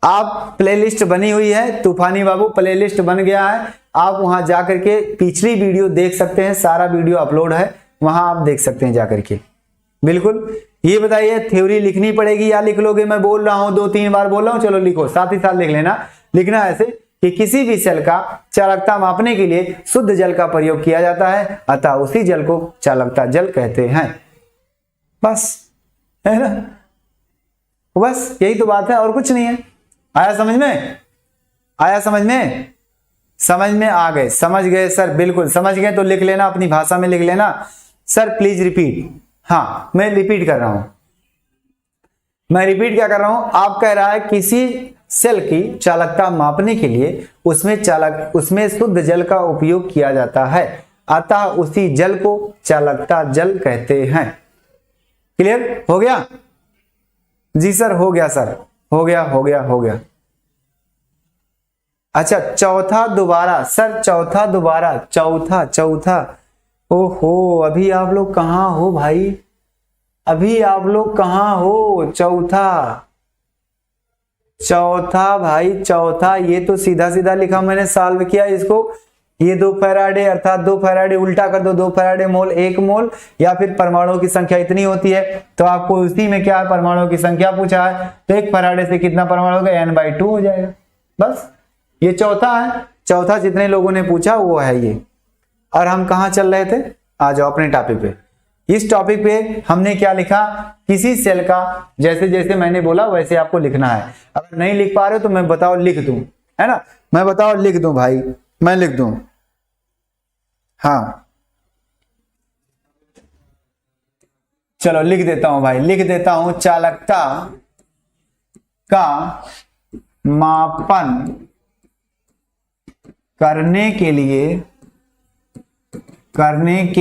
आप प्लेलिस्ट बनी हुई है, तूफानी बाबू प्लेलिस्ट बन गया है, आप वहां जाकर के पिछली वीडियो देख सकते हैं, सारा वीडियो अपलोड है, वहां आप देख सकते हैं जाकर के। बिल्कुल। ये बताइए, थ्योरी लिखनी पड़ेगी या लिख लोगे? मैं बोल रहा हूं, 2-3 बार बोल रहा हूं, चलो लिखो, साथ ही साथ लिख लेना। लिखना ऐसे कि किसी भी सेल का चालकता मापने के लिए शुद्ध जल का प्रयोग किया जाता है, अतः उसी जल को चालकता जल कहते हैं। बस, है ना? बस यही तो बात है, और कुछ नहीं है। आया समझ में? आया समझ में? समझ में आ गए? समझ गए सर? बिल्कुल समझ गए तो लिख लेना, अपनी भाषा में लिख लेना। Sir please repeat. हाँ, मैं रिपीट कर रहा हूं। मैं रिपीट क्या कर रहा हूं? आप कह रहा है किसी सेल की चालकता मापने के लिए उसमें शुद्ध जल का उपयोग किया जाता है, अतः उसी जल को चालकता जल कहते हैं। क्लियर हो गया? जी सर, हो गया सर, हो गया हो गया हो गया। अच्छा, चौथा दोबारा सर, चौथा दोबारा, चौथा। ओहो, अभी आप लोग कहां हो भाई? अभी आप लोग कहां हो? चौथा भाई, चौथा। ये तो सीधा सीधा लिखा मैंने, सॉल्व किया इसको। ये 2 फैराडे अर्थात 2 फैराडे उल्टा कर दो, 2 फैराडे मोल 1 मोल, या फिर परमाणुओं की संख्या इतनी होती है, तो आपको उसी में क्या परमाणुओं की संख्या पूछा है, तो 1 फैराडे से कितना परमाणु होगा? n/2 हो जाएगा। बस, ये चौथा है। चौथा जितने लोगों ने पूछा वो है ये। और हम कहां चल रहे थे? आ जाओ अपने टॉपिक पे। इस टॉपिक पे हमने क्या लिखा? किसी सेल का, जैसे जैसे मैंने बोला वैसे आपको लिखना है। अगर नहीं लिख पा रहे हो तो मैं बताओ लिख दूं, है ना? मैं बताओ लिख दूं भाई, मैं लिख दूं। हाँ, चलो लिख देता हूं भाई, लिख देता हूं। चालकता का मापन करने के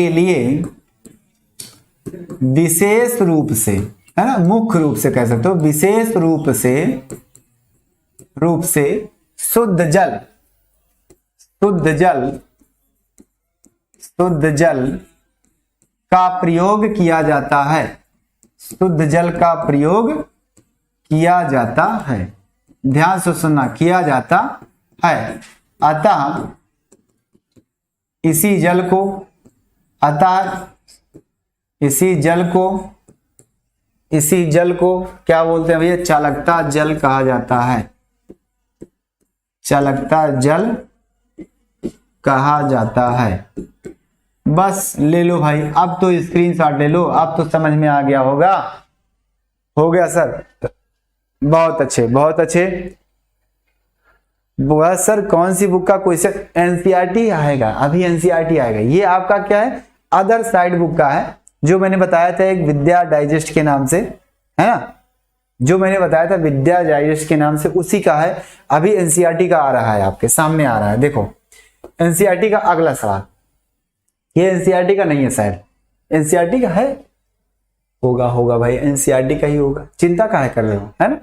लिए विशेष रूप से, है ना, मुख्य रूप से कह सकते हो, विशेष रूप से शुद्ध जल का प्रयोग किया जाता है। शुद्ध जल का प्रयोग किया जाता है। ध्यान से सुनना, किया जाता है। अतः इसी जल को क्या बोलते हैं भैया? चालकता जल कहा जाता है। चालकता जल कहा जाता है। बस ले लो भाई, अब तो स्क्रीनशॉट ले लो, अब तो समझ में आ गया होगा। हो गया सर? बहुत अच्छे, बहुत अच्छे। वह सर कौन सी बुक का क्वेश्चन? एनसीईआरटी आएगा, अभी एनसीईआरटी आएगा। ये आपका क्या है, अदर साइड बुक का है, जो मैंने बताया था एक विद्या डाइजेस्ट के नाम से, है ना, जो मैंने बताया था विद्या डाइजेस्ट के नाम से, उसी का है। अभी एनसीईआरटी का आ रहा है, आपके सामने आ रहा है। देखो एनसीईआरटी का अगला सवाल, ये एनसीईआरटी का नहीं है शायद, एनसीईआरटी का है, होगा भाई, एनसीईआरटी का ही होगा, चिंता काहे कर रहे हो, है ना।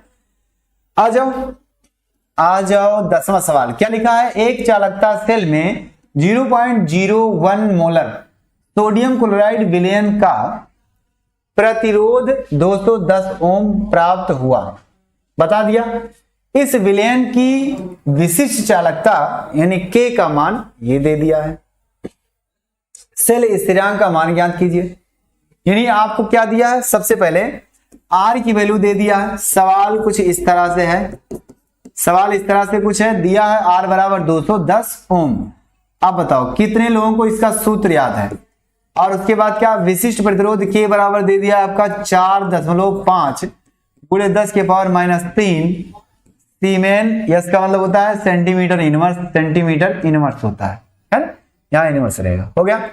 आ जाओ 10वां सवाल। क्या लिखा है, एक चालकता सेल में 0.01 मोलर सोडियम क्लोराइड विलयन का प्रतिरोध 210 ओम प्राप्त हुआ। बता दिया। इस विलयन की विशिष्ट चालकता यानी K का मान ये दे दिया है। सेल स्थिरांक का मान ज्ञात कीजिए। यानी आपको क्या दिया है, सबसे पहले R की वैल्यू दे दिया है। सवाल कुछ इस तरह से है, सवाल इस तरह से कुछ है, दिया है R बराबर 210 ओम। अब बताओ कितने लोगों को इसका सूत्र याद है। और उसके बाद क्या, विशिष्ट प्रतिरोध K बराबर दे दिया आपका 4.5 गुणे 10 के पावर -3 सीमेन। यस का मतलब होता है सेंटीमीटर इनवर्स, सेंटीमीटर इनवर्स होता है ना, यहाँ इनवर्स रहेगा। हो गया।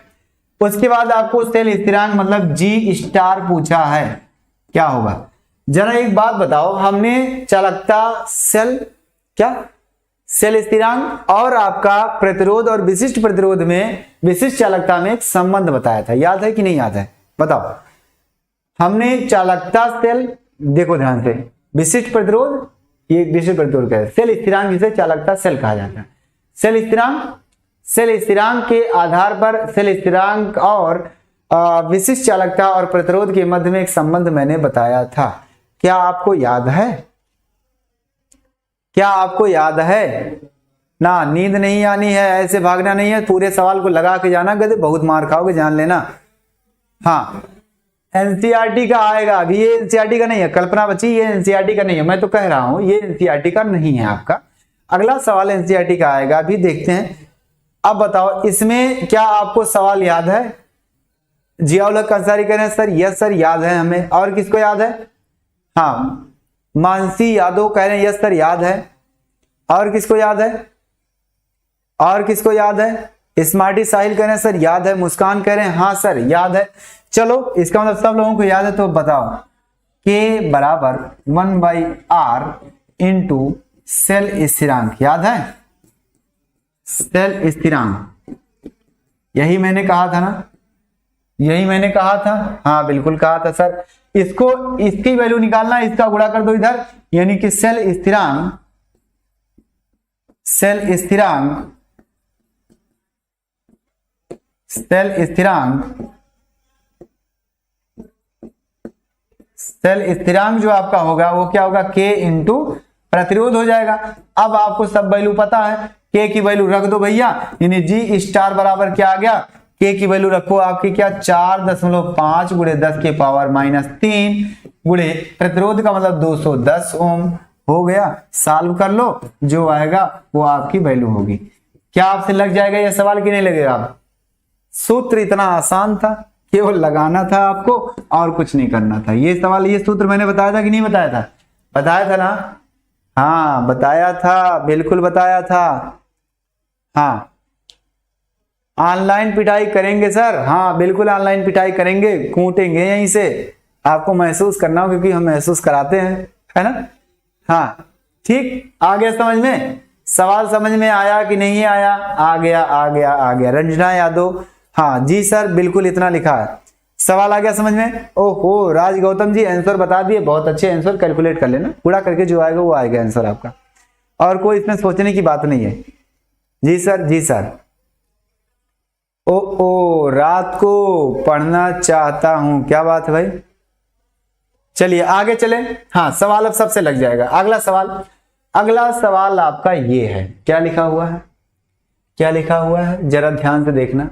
उसके बाद आपको सेल स्थिरांक मतलब G स्टार पूछा है, क्या होगा। जरा एक बात बताओ, हमने चालकता सेल क्या सेल स्थिरांक और आपका प्रतिरोध और विशिष्ट प्रतिरोध में, विशिष्ट चालकता में एक संबंध बताया था, याद है कि नहीं याद है, बताओ। हमने चालकता सेल, देखो ध्यान से, विशिष्ट प्रतिरोध, ये विशिष्ट प्रतिरोध का है, सेल स्थिरांक जिसे चालकता सेल कहा जाता है। सेल स्थिरांक, सेल स्थिरांक के आधार पर सेल स्थिरांक और विशिष्ट चालकता और प्रतिरोध के मध्य में एक संबंध मैंने बताया था। क्या आपको याद है, क्या आपको याद है ना। नींद नहीं आनी है, ऐसे भागना नहीं है, पूरे सवाल को लगा के जाना, गधे बहुत मार खाओगे, जान लेना। हाँ एनसीईआरटी का आएगा, अभी ये एनसीईआरटी का नहीं है, कल्पना बच्ची ये एनसीईआरटी का नहीं है, मैं तो कह रहा हूं ये एनसीईआरटी का नहीं है आपका। अगला सवाल एनसीईआरटी का आएगा, अभी देखते हैं। अब बताओ इसमें क्या आपको सवाल याद है। जियाउल हक अंसारी कह रहे हैं सर यस सर याद है हमें। और किसको याद है, हाँ मानसी यादव कह रहे हैं यस सर याद है। और किसको याद है, और किसको याद है, स्मार्टी साहिल कह रहे हैं सर याद है। मुस्कान कह रहे हैं हाँ सर याद है। चलो इसका मतलब सब लोगों को याद है, तो बताओ K बराबर 1/R इंटू सेल स्थिरांक, याद है सेल स्थिरांक, यही मैंने कहा था ना, यही मैंने कहा था, हाँ बिल्कुल कहा था सर। इसको, इसकी वैल्यू निकालना, इसका गुणा कर दो इधर, यानी कि सेल स्थिरांक, सेल स्थिरांक, सेल स्थिरांक, सेल स्थिरांक जो आपका होगा वो क्या होगा, K इंटू प्रतिरोध हो जाएगा। अब आपको सब वैल्यू पता है, K की वैल्यू रख दो भैया, यानी G स्टार बराबर क्या आ गया, K की वैल्यू रखो आपकी क्या 4.5 गुणे 10 के पावर -3 गुणे प्रतिरोध का मतलब 210 ओम हो गया। सॉल्व कर लो, जो आएगा वो आपकी वैल्यू होगी। क्या आपसे लग जाएगा यह सवाल कि नहीं लगेगा। सूत्र इतना आसान था, केवल लगाना था आपको और कुछ नहीं करना था। ये सवाल, ये सूत्र मैंने बताया था कि नहीं बताया था, बताया था ना, हाँ बताया था, बिल्कुल बताया था। हाँ ऑनलाइन पिटाई करेंगे सर, हाँ बिल्कुल ऑनलाइन पिटाई करेंगे, कूटेंगे यहीं से, आपको महसूस करना हो क्योंकि हम महसूस कराते हैं, है ना। हाँ ठीक, आ गया समझ में, सवाल समझ में आया कि नहीं आया, आ गया आ गया आ गया। रंजना यादव, हाँ जी सर बिल्कुल इतना लिखा है, सवाल आ गया समझ में। ओहो राज गौतम जी आंसर बता दिए, बहुत अच्छे आंसर, कैलकुलेट कर लेना, पूरा करके जो आएगा वो आएगा आंसर आपका, और कोई इसमें सोचने की बात नहीं है। जी सर, जी सर। ओ रात को पढ़ना चाहता हूं, क्या बात है भाई। चलिए आगे चले। हाँ सवाल अब सबसे लग जाएगा। अगला सवाल, अगला सवाल आपका ये है, क्या लिखा हुआ है, क्या लिखा हुआ है जरा ध्यान से देखना।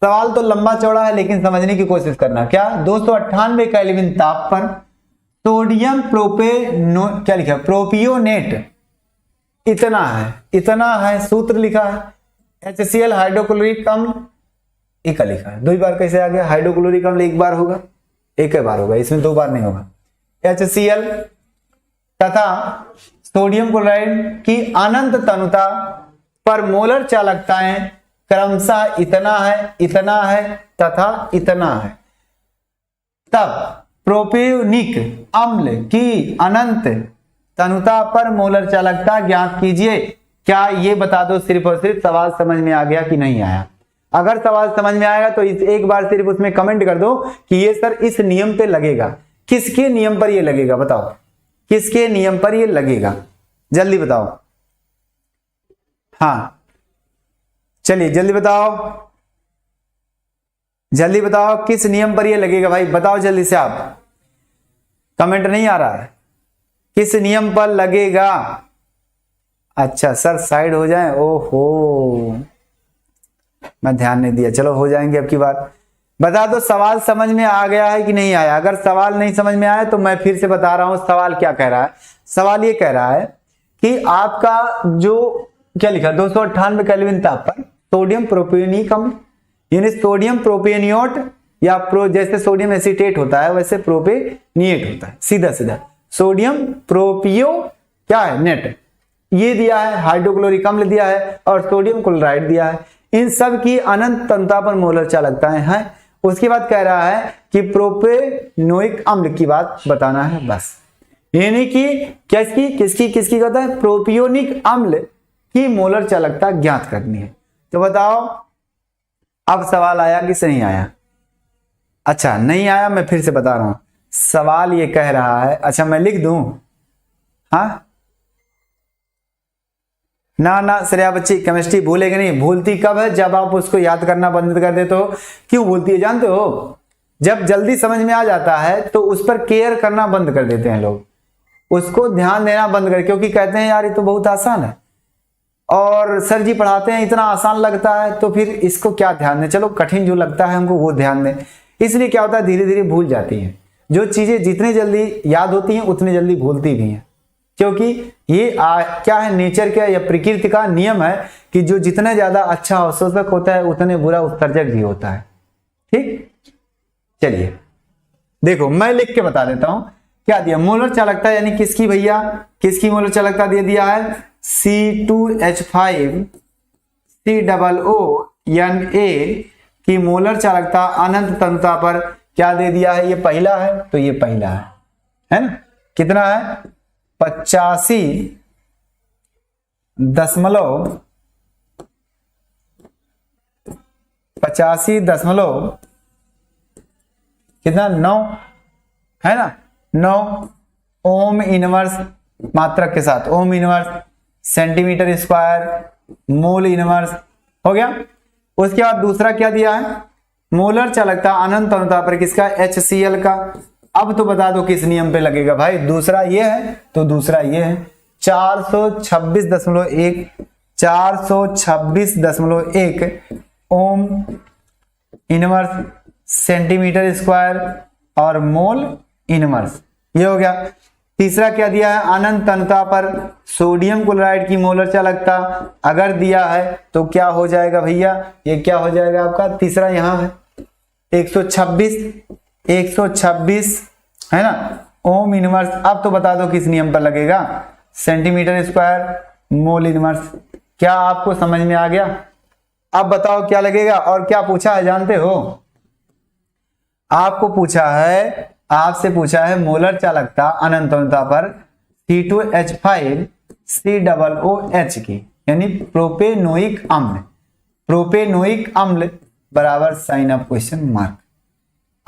सवाल तो लंबा चौड़ा है लेकिन समझने की कोशिश करना। क्या 298 केल्विन ताप पर सोडियम क्या लिखा है, प्रोपियोनेट इतना है, इतना है, सूत्र लिखा है HCl हाइड्रोक्लोरिक अम्ल, एक लिखा है, 2 बार कैसे आ गया, हाइड्रोक्लोरिक अम्ल 1 बार होगा, 1 बार होगा, इसमें 2 बार नहीं होगा। HCl तथा सोडियम क्लोराइड की अनंत तनुता पर मोलर चालकताएं क्रमशः इतना है तथा इतना है, तब प्रोपियोनिक अम्ल की अनंत तनुता पर मोलर चालकता ज्ञात कीजिए। क्या ये बता दो सिर्फ और सिर्फ, सवाल समझ में आ गया कि नहीं आया? अगर सवाल समझ में आएगा तो एक बार सिर्फ उसमें कमेंट कर दो कि ये सर इस नियम पे लगेगा। किसके नियम पर ये लगेगा बताओ, किसके नियम पर ये लगेगा, जल्दी बताओ। हाँ चलिए जल्दी बताओ, जल्दी बताओ किस नियम पर ये लगेगा भाई, बताओ जल्दी से। आप कमेंट नहीं आ रहा है, किस नियम पर लगेगा? अच्छा सर साइड हो जाए, ओहो मैं ध्यान नहीं दिया, चलो हो जाएंगे अब की बार। बता दो सवाल समझ में आ गया है कि नहीं आया? अगर सवाल नहीं समझ में आया तो मैं फिर से बता रहा हूं सवाल क्या कह रहा है। सवाल ये कह रहा है कि आपका जो क्या लिखा 298 केल्विन ताप पर सोडियम प्रोपियोनिक अम्ल, यानी सोडियम प्रोपियोनियोट या जैसे सोडियम एसीटेट होता है वैसे प्रोपेनिएट होता है, सीधा सीधा सोडियम प्रोपियो क्या है नेट, ये दिया है, हाइड्रोक्लोरिक अम्ल दिया है और सोडियम क्लोराइड दिया है। इन सब की अनंत तनुता पर मोलर चालकताएं हैं। उसके बाद कह रहा है कि प्रोपेनोइक अम्ल की बात बताना है बस, यानी कि किसकी कहता है, प्रोपियोनिक अम्ल की मोलर चालकता ज्ञात करनी है। तो बताओ अब सवाल आया कि नहीं आया? अच्छा नहीं आया, मैं फिर से बता रहा हूं। सवाल ये कह रहा है, अच्छा मैं लिख दूं? हाँ ना श्रेया बच्ची केमिस्ट्री भूलेगी नहीं, भूलती कब है? जब आप उसको याद करना बंद कर देते हो। क्यों भूलती है जानते हो? जब जल्दी समझ में आ जाता है तो उस पर केयर करना बंद कर देते हैं लोग, उसको ध्यान देना बंद कर, क्योंकि कहते हैं यार ये तो बहुत आसान है और सर जी पढ़ाते हैं इतना आसान लगता है तो फिर इसको क्या ध्यान दें, चलो कठिन जो लगता है हमको वो ध्यान दें। इसलिए क्या होता है धीरे धीरे भूल जाती हैं। जो चीजें जितनी जल्दी याद होती हैं उतनी जल्दी भूलती भी हैं, क्योंकि ये क्या है नेचर का या प्रकृति का नियम है कि जो जितना ज्यादा अच्छा अवशोषक होता है उतने बुरा उत्सर्जक भी होता है। ठीक चलिए देखो मैं लिख के बता देता हूं क्या दिया। मोलर चालकता यानी किसकी भैया, किसकी मोलर चालकता दे दिया है? C2H5 COO की मोलर चालकता अनंत तनुता पर क्या दे दिया है? ये पहला है तो ये पहला है ना? कितना है? 85 कितना 9 है ना, 9 ओम इनवर्स मात्रक के साथ, ohm inverse centimetre square mole inverse हो गया। उसके बाद दूसरा क्या दिया है? मोलर चालकता अनंत तनुता पर किसका? HCl का। अब तो बता दो किस नियम पे लगेगा भाई? दूसरा ये है तो दूसरा ये है 426.1 ओम इनवर्स सेंटीमीटर स्क्वायर और मोल इनवर्स, ये हो गया। तीसरा क्या दिया है? अनंत तनुता पर सोडियम क्लोराइड की मोलर चालकता अगर दिया है तो क्या हो जाएगा भैया? ये क्या हो जाएगा आपका? तीसरा यहां है 126 है ना ओम इनवर्स। अब तो बता दो किस नियम पर लगेगा? Centimetre square mole inverse. क्या आपको समझ में आ गया? अब बताओ क्या लगेगा और क्या पूछा है जानते हो? आपको पूछा है, आपसे पूछा है मोलर चालकता अनंत तनुता पर C2H5 COOH की, यानी प्रोपेनोइक अम्ल, प्रोपेनोइक अम्ल बराबर साइन ऑफ क्वेश्चन मार्क।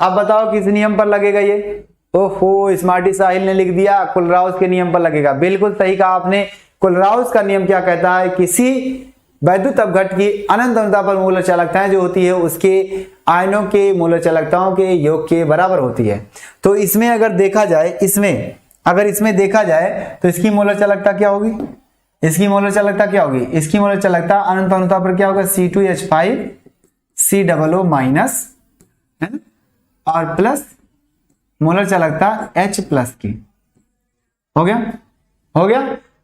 अब बताओ किस नियम पर लगेगा ये? ओहो स्मार्टी साहिल ने लिख दिया कुलराउस के नियम पर लगेगा। बिल्कुल सही कहा आपने। कुलराउस का नियम क्या कहता है? किसी वैद्युत अपघट की अनंत तनुता पर मोलर चालकताएं जो होती है उसके आयनों के मोलर चालकताओं के योग के बराबर होती है। तो इसमें अगर देखा जाए, इसमें देखा जाए तो इसकी मोलर चालकता क्या होगी? इसकी मोलर चालकता क्या होगी? इसकी मोलर चालकता अनंत तनुता पर क्या होगा? C2H5 COO माइनस है ना और प्लस मोलर चालकता H प्लस की। हो गया।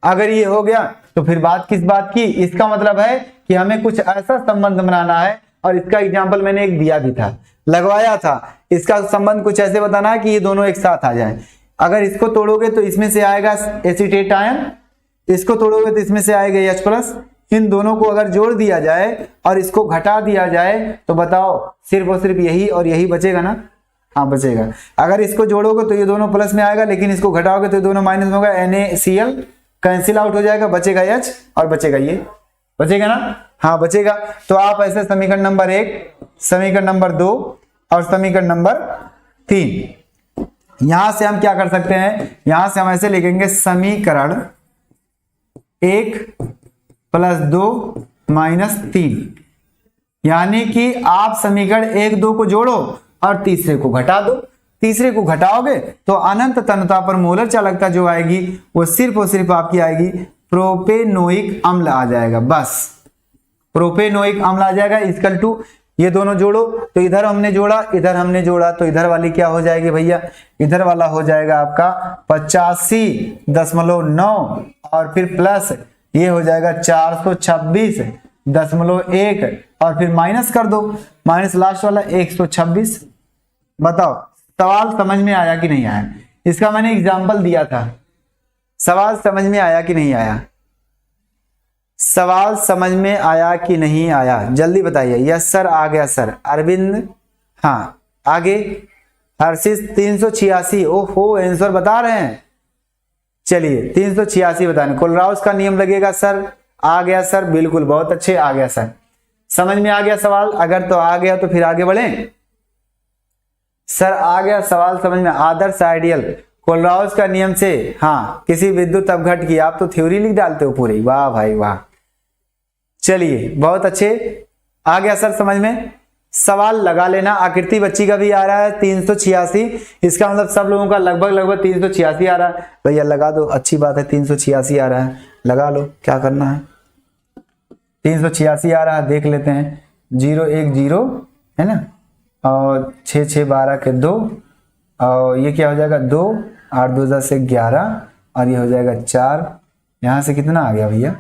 अगर ये हो गया तो फिर बात किस बात की? इसका मतलब है कि हमें कुछ ऐसा संबंध बनाना है और इसका एग्जांपल मैंने एक दिया भी था, लगवाया था। इसका संबंध कुछ ऐसे बताना है कि ये दोनों एक साथ आ जाए। अगर इसको तोड़ोगे तो इसमें से आएगा एसीटेट आयन इसको तोड़ोगे तो इसमें से आएगा H प्लस। इन दोनों को अगर जोड़ दिया जाए और इसको घटा दिया जाए तो बताओ सिर्फ और सिर्फ यही और यही बचेगा ना। हाँ बचेगा। अगर इसको जोड़ोगे तो ये दोनों प्लस में आएगा, लेकिन इसको घटाओगे तो ये दोनों माइनस में होगा। NaCl कैंसिल आउट हो जाएगा, बचेगा H और बचेगा ये, बचेगा ना। हाँ बचेगा। तो आप ऐसे समीकरण नंबर 1, समीकरण नंबर 2 और समीकरण नंबर 3, यहां से हम क्या कर सकते हैं, यहां से हम ऐसे लिखेंगे समीकरण 1 प्लस 2 माइनस 3, यानी कि आप समीकरण 1 2 को जोड़ो और तीसरे को घटा दो। तीसरे को घटाओगे तो अनंत तन्यता पर मोलर चालकता जो आएगी वो सिर्फ और सिर्फ आपकी आएगी प्रोपेनोइक अम्ल आ जाएगा। बस प्रोपेनोइक अम्ल आ जाएगा इक्वल टू, ये दोनों जोड़ो तो इधर हमने जोड़ा इधर हमने जोड़ा तो इधर वाली क्या हो जाएगी भैया, इधर वाला हो जाएगा आपका 85.9 और फिर प्लस ये हो जाएगा 426.1 और फिर माइनस कर दो, माइनस लास्ट वाला 126। बताओ सवाल समझ में आया कि नहीं आया? इसका मैंने एग्जाम्पल दिया था। सवाल समझ में आया कि नहीं आया? सवाल समझ में आया कि नहीं आया? जल्दी बताइए। यस सर आ गया सर। अरविंद हाँ आगे। हर्षित 386। ओहो आंसर बता रहे हैं। चलिए 386 बताने। कोलराउस का नियम लगेगा सर। आ गया सर, बिल्कुल बहुत अच्छे, आ गया सर। समझ में आ गया सवाल? अगर तो आ गया तो फिर आगे बढ़ें। सर आ गया सवाल समझ में। आदर्श आइडियल कोलराउस का नियम से हाँ किसी विद्युत अपघट की, आप तो थ्योरी लिख डालते हो पूरी, वाह भाई वाह। चलिए बहुत अच्छे, आ गया सर समझ में। सवाल लगा लेना। आकृति बच्ची का भी आ रहा है 386, इसका मतलब सब लोगों का लगभग 386 आ रहा है। भैया लगा दो, अच्छी बात है, 386 आ रहा है, लगा लो, क्या करना है। 386 आ रहा है, देख लेते हैं। 010 है ना, और 6 6 12 के 2, और ये क्या हो जाएगा 2 8 2 10 से 11 और ये हो जाएगा 4। यहां से कितना आ गया भैया,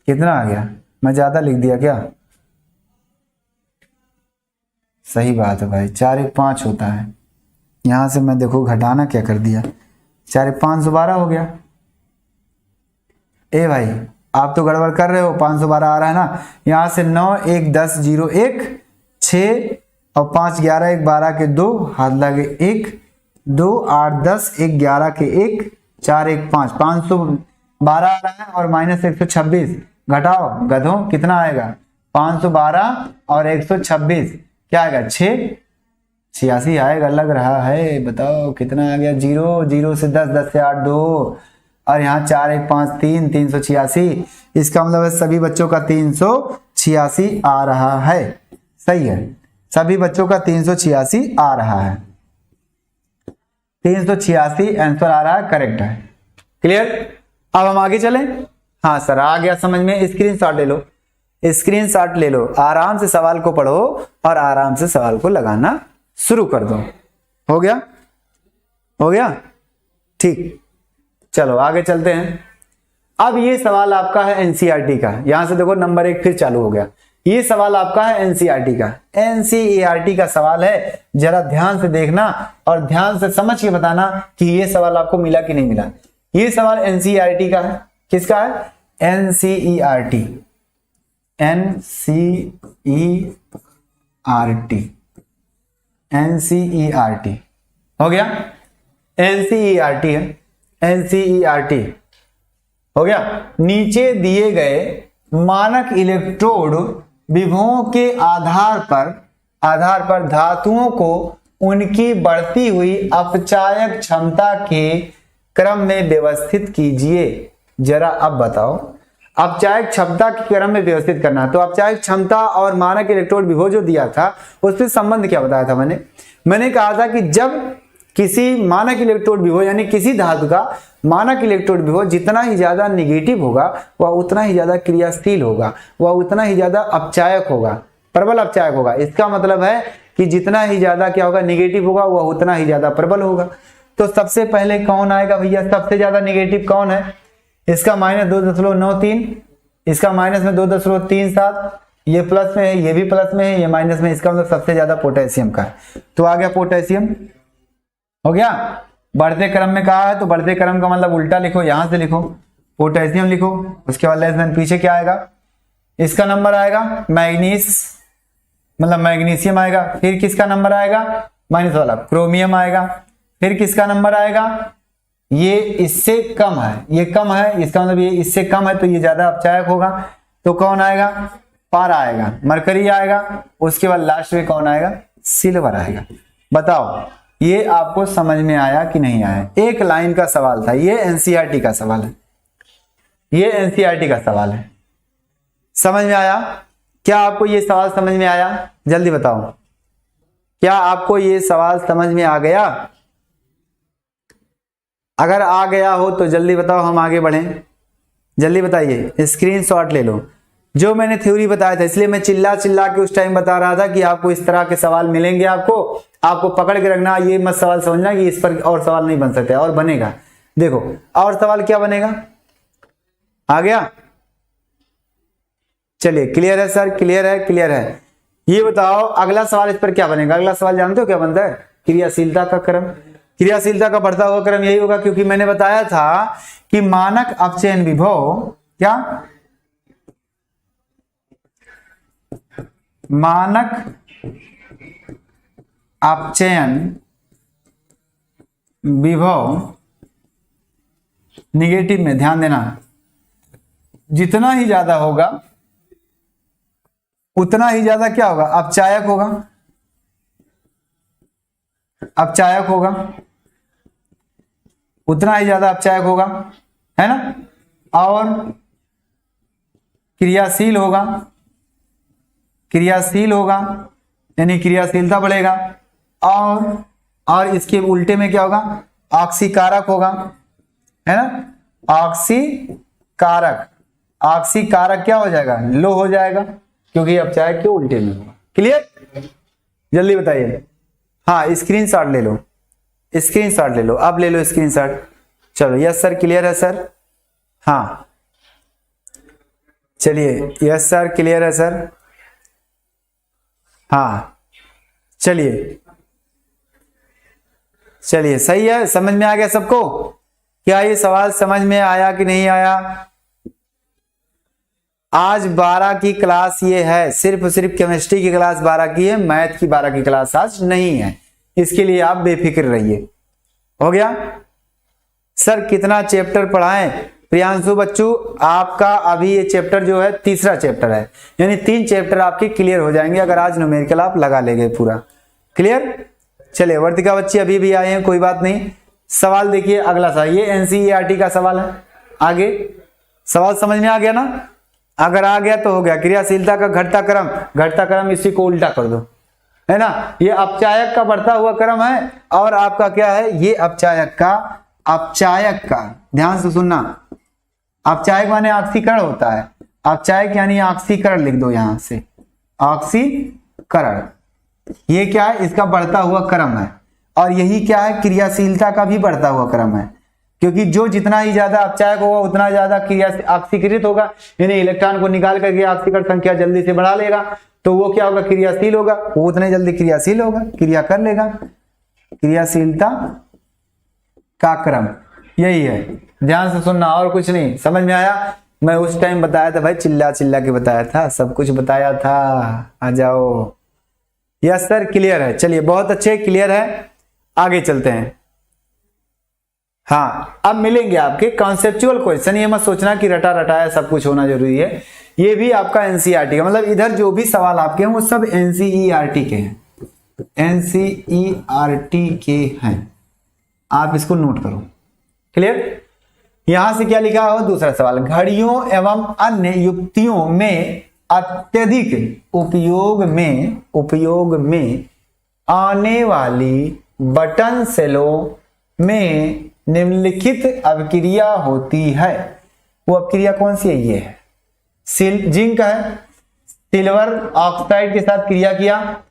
कितना आ गया? मैं ज्यादा लिख दिया क्या? सही बात है भाई, 4 1 5 होता है। यहां से मैं देखो घटाना क्या कर दिया, 4 1 512 हो गया। ए भाई आप तो गड़बड़ कर रहे हो, 512 आ रहा है ना। यहां से 9 1 10 0 1 6 और 5 11 1 12 के 2 हाथ लगे 1 2 8 10 1 11 के 1 4 1 5 512 आ रहा है और माइनस 126। घटाओ गधों, कितना आएगा? 512 और 126 क्या आएगा? 86 आएगा लग रहा है। बताओ कितना आ गया? 0 0 से 10 10 से 8 2 और यहाँ 4 1 5 3 386। इसका मतलब है सभी बच्चों का 386 आ रहा है। सही है, सभी बच्चों का 386 आ रहा है। 386 आंसर आ रहा है, करेक्ट है। क्लियर? अब हम आगे चलें। हाँ सर आ गया समझ में। स्क्रीनशॉट ले लो, स्क्रीनशॉट ले लो, आराम से सवाल को पढ़ो और आराम से सवाल को लगाना शुरू कर दो। हो गया? हो गया? ठीक, चलो आगे चलते हैं। अब ये सवाल आपका है एनसीईआरटी का। यहां से देखो नंबर 1 फिर चालू हो गया। ये सवाल आपका है एनसीईआरटी का। एनसीईआरटी का सवाल है, जरा ध्यान से देखना और ध्यान से समझ के बताना कि ये सवाल आपको मिला कि नहीं मिला। ये सवाल एनसीईआरटी का है। किसका है? एनसीईआरटी। एनसीईआरटी, एनसीईआरटी हो गया। एनसीईआरटी है, एनसीईआरटी हो गया। नीचे दिए गए मानक इलेक्ट्रोड विभवों के आधार पर धातुओं को उनकी बढ़ती हुई अपचायक क्षमता के क्रम में व्यवस्थित कीजिए। जरा अब बताओ, अपचायक क्षमता के क्रम में व्यवस्थित करना। तो अपचायक क्षमता और मानक इलेक्ट्रोड विभव जो दिया था उससे संबंध क्या बताया था मैंने कहा था कि जब किसी मानक इलेक्ट्रोड विभव यानी किसी धातु का मानक इलेक्ट्रोड विभव जितना ही ज्यादा निगेटिव होगा वह उतना ही ज्यादा क्रियाशील होगा, वह उतना ही ज्यादा अपचायक होगा, प्रबल अपचायक होगा। इसका मतलब है कि जितना ही ज्यादा क्या होगा, निगेटिव होगा, वह उतना ही ज्यादा प्रबल होगा। तो सबसे पहले कौन आएगा भैया? सबसे ज्यादा निगेटिव कौन है? इसका -2.93, इसका माइनस में 2.37, ये प्लस में है, ये भी प्लस में है, ये माइनस में। इसका मतलब सबसे ज्यादा पोटेशियम का है। तो आ गया पोटेशियम। हो गया? बढ़ते क्रम में कहा है तो बढ़ते क्रम का मतलब उल्टा लिखो, यहां से लिखो, पोटेशियम लिखो, उसके बाद लेस देन पीछे क्या आएगा, इसका नंबर आएगा मैग्नीस, मतलब मैग्नीशियम आएगा। फिर किसका नंबर आएगा, माइनस वाला क्रोमियम आएगा। फिर किसका नंबर आएगा, ये इससे कम है, ये कम है, इसका मतलब ये इससे कम है तो ये ज्यादा अपचायक होगा, तो कौन आएगा, पारा आएगा, मरकरी आएगा। उसके बाद लास्ट में कौन आएगा, सिल्वर आएगा। बताओ ये आपको समझ में आया कि नहीं आया? एक लाइन का सवाल था, ये एनसीईआरटी का सवाल है, ये एनसीईआरटी का सवाल है। समझ में आया? क्या आपको ये सवाल समझ में आया? जल्दी बताओ, क्या आपको ये सवाल समझ में आ गया? अगर आ गया हो तो जल्दी बताओ, हम आगे बढ़ें। जल्दी बताइए, स्क्रीनशॉट ले लो। जो मैंने थ्योरी बताया था, इसलिए मैं चिल्ला चिल्ला के उस टाइम बता रहा था कि आपको इस तरह के सवाल मिलेंगे, आपको पकड़ के रखना, ये मत सवाल समझना कि इस पर और सवाल नहीं बन सकते, और बनेगा। देखो और सवाल क्या बनेगा, आ गया? चलिए क्लियर है सर, क्लियर है, क्लियर है। ये बताओ अगला सवाल इस पर क्या बनेगा। अगला सवाल जानते हो क्या बनता है, क्रियाशीलता का क्रम। क्रियाशीलता का बढ़ता हुआ क्रम यही होगा, क्योंकि मैंने बताया था कि मानक अपचयन विभव, क्या मानक अपचयन विभव निगेटिव में ध्यान देना, जितना ही ज्यादा होगा उतना ही ज्यादा क्या होगा, अपचायक होगा, अपचायक होगा, उतना ही ज्यादा अपचायक होगा, है ना, और क्रियाशील होगा, क्रियाशील होगा यानी क्रियाशीलता बढ़ेगा, और इसके उल्टे में क्या होगा, ऑक्सीकारक होगा, है ना, ऑक्सीकारक। ऑक्सीकारक क्या हो जाएगा, लो हो जाएगा, क्योंकि अपचायक के उल्टे में होगा। क्लियर? जल्दी बताइए। हाँ स्क्रीनशॉट ले लो, स्क्रीनशॉट ले लो, अब ले लो स्क्रीनशॉट। चलो यस सर, क्लियर है सर, हाँ चलिए, यस सर क्लियर है सर, हाँ चलिए चलिए सही है, समझ में आ गया सबको? क्या ये सवाल समझ में आया कि नहीं आया? आज 12 की क्लास ये है, सिर्फ केमिस्ट्री की क्लास 12 की है, मैथ की 12 की क्लास आज नहीं है, इसके लिए आप बेफिक्र रहिए। हो गया सर? कितना चैप्टर पढ़ाएं? प्रियांशु बच्चू आपका अभी ये चैप्टर जो है तीसरा चैप्टर है, यानी 3 चैप्टर आपके क्लियर हो जाएंगे अगर आज न्यूमेरिकल आप लगा लेंगे पूरा। क्लियर? चलिए वर्तिका बच्ची अभी भी आए हैं, कोई बात नहीं। सवाल देखिए अगला सा, ये एनसीईआरटी का सवाल है। आगे सवाल समझ में आ गया ना? अगर आ गया तो हो गया। क्रियाशीलता का घटता क्रम, घटता क्रम इसी को उल्टा कर दो, है ना। ये अपचायक का बढ़ता हुआ क्रम है, और आपका क्या है, ये अपचायक का ध्यान से सुनना। अपचायक माने ऑक्सीकरण होता है, अपचायक यानी ऑक्सीकरण लिख दो यहां से, ऑक्सीकरण। ये क्या है, इसका बढ़ता हुआ क्रम है, और यही क्या है, क्रियाशीलता का भी बढ़ता हुआ क्रम है, क्योंकि जो जितना ही ज्यादा अपचायक होगा उतना ज्यादा क्रिया ऑक्सीकृत होगा, यानी इलेक्ट्रॉन को निकाल करके ऑक्सीकरण संख्या जल्दी से बढ़ा लेगा, तो वो क्या होगा, क्रियाशील होगा, वो उतने जल्दी क्रियाशील होगा, क्रिया कर लेगा। क्रियाशीलता का क्रम यही है, ध्यान से सुनना, और कुछ नहीं। समझ में आया? मैं उस टाइम बताया था भाई, चिल्ला चिल्ला के बताया था, सब कुछ बताया था। आ जाओ। यस सर क्लियर है, चलिए बहुत अच्छे, क्लियर है, आगे चलते हैं। हाँ अब मिलेंगे आपके कॉन्सेप्चुअल क्वेश्चन, ये मत सोचना कि रटा रटाया सब कुछ होना जरूरी है, ये भी आपका एनसीईआरटी का, मतलब इधर जो भी सवाल आपके हैं वो सब एनसीईआरटी के हैं, एनसीईआरटी के हैं, आप इसको नोट करो। क्लियर? यहां से क्या लिखा हो, दूसरा सवाल, घड़ियों एवं अन्य युक्तियों में अत्यधिक उपयोग में आने वाली बटन सेलों में निम्नलिखित अभिक्रिया होती है। वो अभिक्रिया कौन सी है? ये है जिंक है, सिल्वर ऑक्साइड के साथ क्रिया किया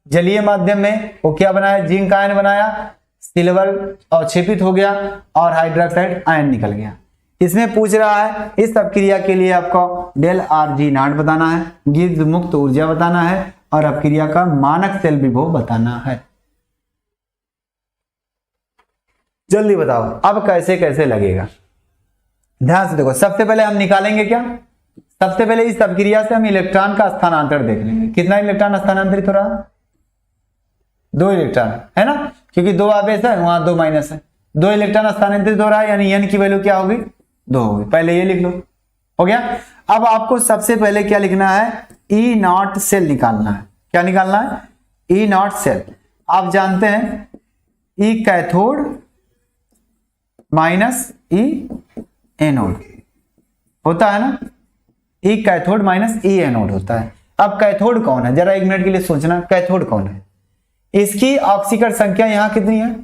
जलीय माध्यम में, वो क्या बनाया, जिंक आयन बनाया, सिल्वर अवक्षेपित हो गया और हाइड्रोक्साइड आयन निकल गया। इसमें पूछ रहा है इस अभिक्रिया के लिए आपको डेल आर जी नॉट बताना है, गिब्स मुक्त ऊर्जा बताना है, और अभिक्रिया का मानक सेल विभव बताना है। जल्दी बताओ अब कैसे कैसे लगेगा। ध्यान से देखो, सबसे पहले हम निकालेंगे क्या, सबसे पहले इस अभिक्रिया से हम इलेक्ट्रॉन का स्थानांतरण देख लेंगे। कितना इलेक्ट्रॉन स्थानांतरित हो रहा है, 2 इलेक्ट्रॉन है ना, क्योंकि 2 आवेश है, वहां 2 माइनस है, 2 इलेक्ट्रॉन स्थानांतरित हो रहा है, यानी n की वैल्यू क्या होगी, 2 होगी। पहले ये लिख लो, हो गया। अब आपको सबसे पहले क्या लिखना है, ई नॉट सेल निकालना है। क्या निकालना है, ई नॉट सेल। आप जानते हैं ई कैथोड माइनस ई एनोड होता है ना, ई कैथोड माइनस ई एनोड होता है। अब कैथोड कौन है, जरा 1 मिनट के लिए सोचना, कैथोड कौन है। इसकी ऑक्सीकरण संख्या यहां कितनी है,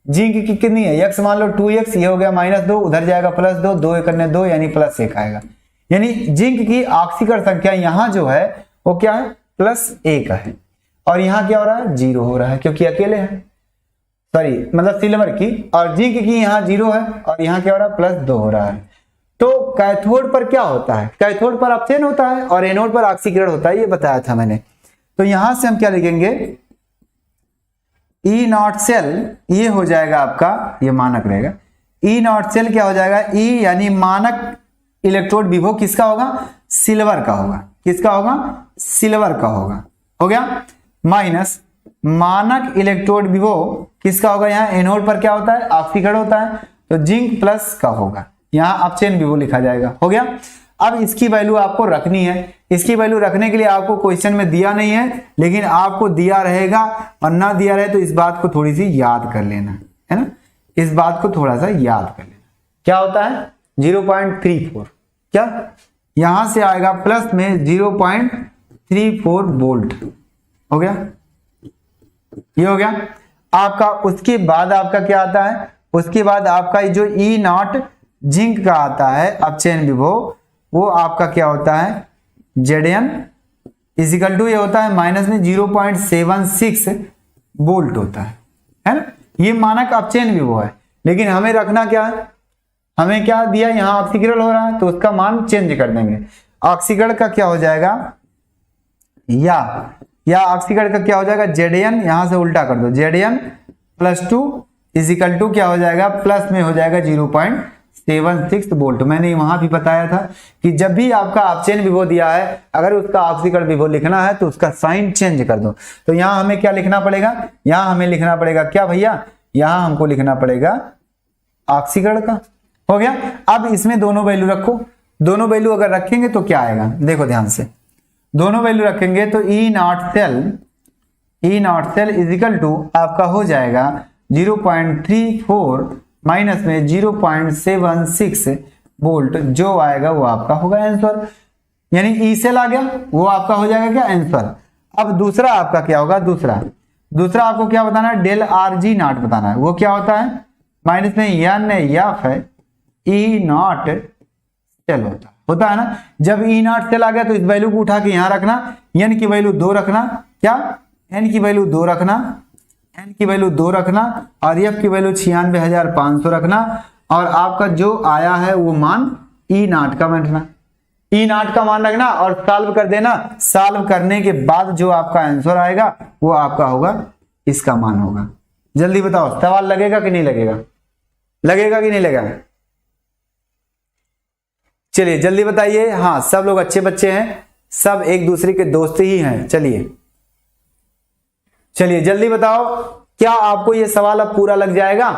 जिंक की कितनी है, x मान लो 2x, ये हो गया -2, उधर जाएगा +2, 2 1 2 यानी +1 आएगा। यानी जिंक की ऑक्सीकरण संख्या यहां जो है वो क्या है, +1 है, और यहां क्या हो रहा है, 0 हो रहा है, क्योंकि अकेले है, सॉरी मतलब सिल्वर की, और जिंक की यहां 0 है, और यहां क्या हो रहा है, +2 हो रहा है। तो कैथोड पर क्या होता है, कैथोड पर अपचयन होता है और एनोड पर ऑक्सीकरण होता है, ये बताया था मैंने। तो यहां से हम क्या लिखेंगे, ई नॉट सेल, ये हो जाएगा आपका, ये मानक रहेगा, ई नॉट सेल क्या हो जाएगा, ई यानी मानक इलेक्ट्रोड विभव किसका होगा, सिल्वर का होगा। किसका होगा, सिल्वर का होगा, हो गया। माइनस मानक इलेक्ट्रोड विभव किसका होगा, यहाँ एनोड पर क्या होता है, ऑक्सीकरण होता है, तो जिंक प्लस का होगा, यहाँ अपचयन विभव लिखा जाएगा, हो गया। अब इसकी वैल्यू आपको रखनी है, इसकी वैल्यू रखने के लिए आपको क्वेश्चन में दिया नहीं है, लेकिन आपको दिया रहेगा, और ना दिया रहे तो इस बात को थोड़ी सी याद कर लेना है ना, इस बात को थोड़ा सा याद कर लेना। क्या होता है 0.34, क्या यहां से आएगा प्लस में 0.34 वोल्ट, हो गया, ये हो गया आपका। उसके बाद आपका क्या आता है, उसके बाद आपका जो ई नॉट जिंक का आता है अपचयन विभव, वो आपका क्या होता है, Zn इजिकल टू ये होता है माइनस में 0.76 वोल्ट होता है ना। ये मानक अपचयन विभव है, लेकिन हमें रखना क्या है, हमें क्या दिया, यहां ऑक्सीकरण हो रहा है तो उसका मान चेंज कर देंगे। ऑक्सीकरण का क्या हो जाएगा, या ऑक्सीकरण का क्या हो जाएगा, Zn, यहां से उल्टा कर दो, Zn +2 इजिकल टू क्या हो जाएगा, प्लस में हो जाएगा 0.76 वोल्ट। मैंने वहां भी बताया था कि जब भी आपका अपचयन विभव दिया है, अगर उसका ऑक्सीकरण विभव लिखना है तो उसका साइन चेंज कर दो। तो यहां हमें क्या लिखना पड़ेगा, यहां हमें लिखना पड़ेगा क्या भैया, यहां हमको लिखना पड़ेगा ऑक्सीकरण का, हो गया। अब इसमें दोनों वैल्यू रखो, दोनों वैल्यू अगर रखेंगे तो क्या आएगा, देखो ध्यान से, दोनों वैल्यू रखेंगे तो ई नॉट सेल इजिकल टू आपका हो जाएगा 0.34 माइनस में 0.76 वोल्ट, जो आएगा वो आपका होगा आंसर। यानी ई सेल आ गया, वो आपका हो जाएगा क्या, आंसर। अब दूसरा आपका क्या होगा, दूसरा आपको क्या बताना है, डेल आर जी नॉट बताना है। वो क्या होता है, माइनस में एन एफ है, ई नॉट सेल होता है ना। जब ई नॉट सेल आ गया तो इस वैल्यू को उठा के यहां रखना, एन की वैल्यू 2 रखना, क्या एन की वैल्यू 2 रखना, एन की वैल्यू 2 रखना, और एफ की वैल्यू 96,500 रखना, और आपका जो आया है वो मान ई नॉट का रखना, ई नॉट का मान रखना और सॉल्व कर देना। सॉल्व करने के बाद जो आपका आंसर आएगा वो आपका होगा, इसका मान होगा। जल्दी बताओ, सवाल लगेगा कि नहीं लगेगा, लगेगा कि नहीं लगेगा, चलिए जल्दी बताइए। हाँ, सब लोग अच्छे बच्चे हैं, सब एक दूसरे के दोस्त ही हैं। चलिए जल्दी बताओ, क्या आपको ये सवाल अब पूरा लग जाएगा,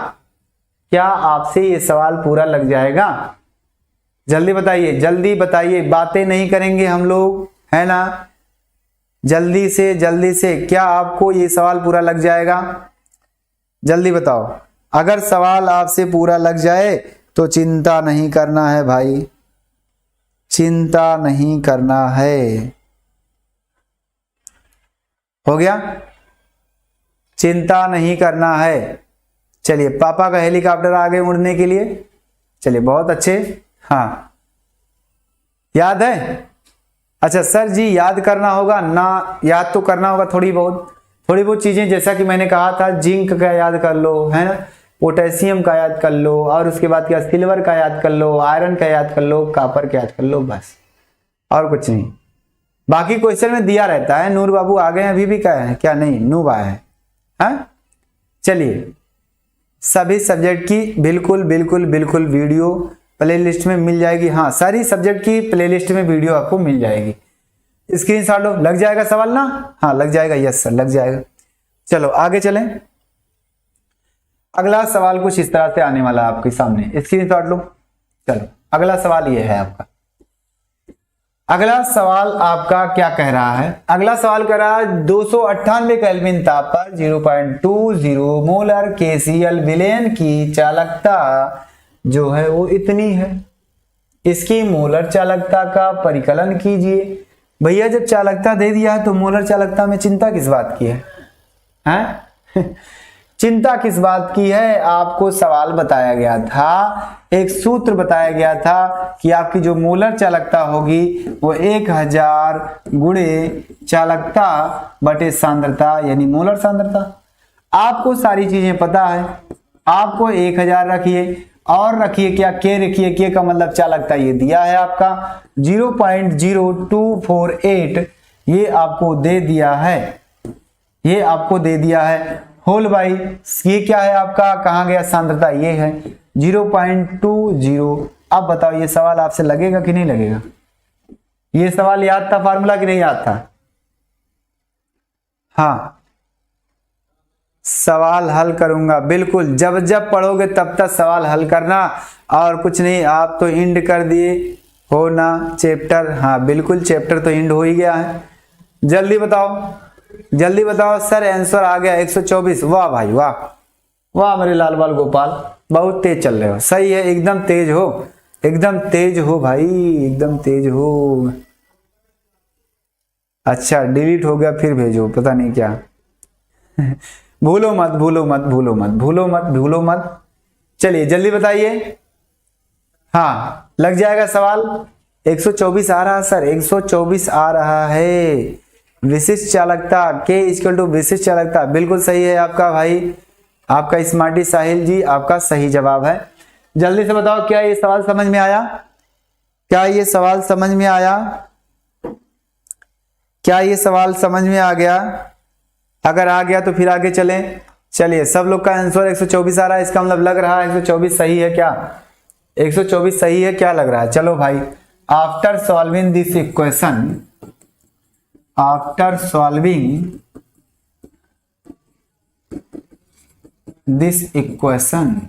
क्या आपसे ये सवाल पूरा लग जाएगा, जल्दी बताइए, बातें नहीं करेंगे हम लोग, है ना। जल्दी से क्या आपको ये सवाल पूरा लग जाएगा, जल्दी बताओ। अगर सवाल आपसे पूरा लग जाए तो चिंता नहीं करना है भाई, चिंता नहीं करना है, हो गया, चिंता नहीं करना है। चलिए, पापा का हेलीकॉप्टर आ गए उड़ने के लिए, चलिए बहुत अच्छे। हाँ, याद है, अच्छा सर जी याद करना होगा ना, याद तो करना होगा थोड़ी बहुत चीजें, जैसा कि मैंने कहा था, जिंक का याद कर लो, है ना, पोटेशियम का याद कर लो, और उसके बाद क्या, सिल्वर का याद कर लो, आयरन का याद कर लो, कॉपर का याद कर लो, बस और कुछ नहीं। बाकी क्वेश्चन में दिया रहता है। नूर बाबू आ गए, अभी भी क्या है, क्या नहीं, नूब आया है। हाँ? चलिए सभी सब्जेक्ट की बिल्कुल बिल्कुल बिल्कुल वीडियो प्लेलिस्ट में मिल जाएगी। हाँ, सारी सब्जेक्ट की प्लेलिस्ट में वीडियो आपको मिल जाएगी। स्क्रीनशॉट लो। लग जाएगा सवाल ना? हाँ लग जाएगा, यस सर लग जाएगा। चलो आगे चलें। अगला सवाल कुछ इस तरह से आने वाला है आपके सामने, स्क्रीनशॉट लो। चलो अगला सवाल ये है आपका। अगला सवाल आपका क्या कह रहा है? अगला सवाल कह रहा है 298 केल्विन ताप पर 0.20 मोलर KCl विलेन की चालकता जो है वो इतनी है। इसकी मोलर चालकता का परिकलन कीजिए। भैया जब चालकता दे दिया है तो मोलर चालकता में चिंता किस बात की है? हैं? चिंता किस बात की है? आपको सवाल बताया गया था, एक सूत्र बताया गया था कि आपकी जो मोलर चालकता होगी वो 1000 गुणे चालकता बटे सांद्रता यानी मोलर सांद्रता। आपको सारी चीजें पता है, आपको 1000 रखिए और रखिए क्या, के रखिए, के का मतलब चालकता ये दिया है आपका 0.0248, ये आपको दे दिया है, ये आपको दे दिया है होल बाई ये क्या है आपका, कहाँ गया सांद्रता, ये है 0.20। अब बताओ ये सवाल आपसे लगेगा कि नहीं लगेगा? ये सवाल याद था फार्मूला कि नहीं याद था? हाँ सवाल हल करूंगा बिल्कुल, जब जब पढ़ोगे तब तक सवाल हल करना और कुछ नहीं। आप तो इंड कर दिए हो ना चैप्टर? हाँ बिल्कुल चैप्टर तो इंड हो ही गया है। जल्दी बताओ जल्दी बताओ सर, आंसर आ गया 124। वाह भाई वाह, वाह मेरे लाल बाल गोपाल, बहुत तेज चल रहे हो। सही है, एकदम तेज हो, एकदम तेज हो भाई, एकदम तेज हो। अच्छा डिलीट हो गया, फिर भेजो, पता नहीं क्या। भूलो मत भूलो मत भूलो मत भूलो मत भूलो मत। चलिए जल्दी बताइए। हाँ लग जाएगा सवाल। 124 आ रहा सर, 124 आ रहा है। विशिष्ट चालकता के इक्वल टू विशिष्ट चालकता, बिल्कुल सही है आपका भाई, आपका स्मार्टी साहिल जी, आपका सही जवाब है। जल्दी से बताओ क्या ये सवाल समझ में आया? क्या ये सवाल समझ में आया? क्या ये सवाल समझ में आ गया? अगर आ गया तो फिर आगे चलें। चलिए सब लोग का आंसर 124 आ रहा है, इसका मतलब लग रहा है 124 सही है क्या? 124 सही है क्या लग रहा है? चलो भाई, after solving this equation, after solving this equation,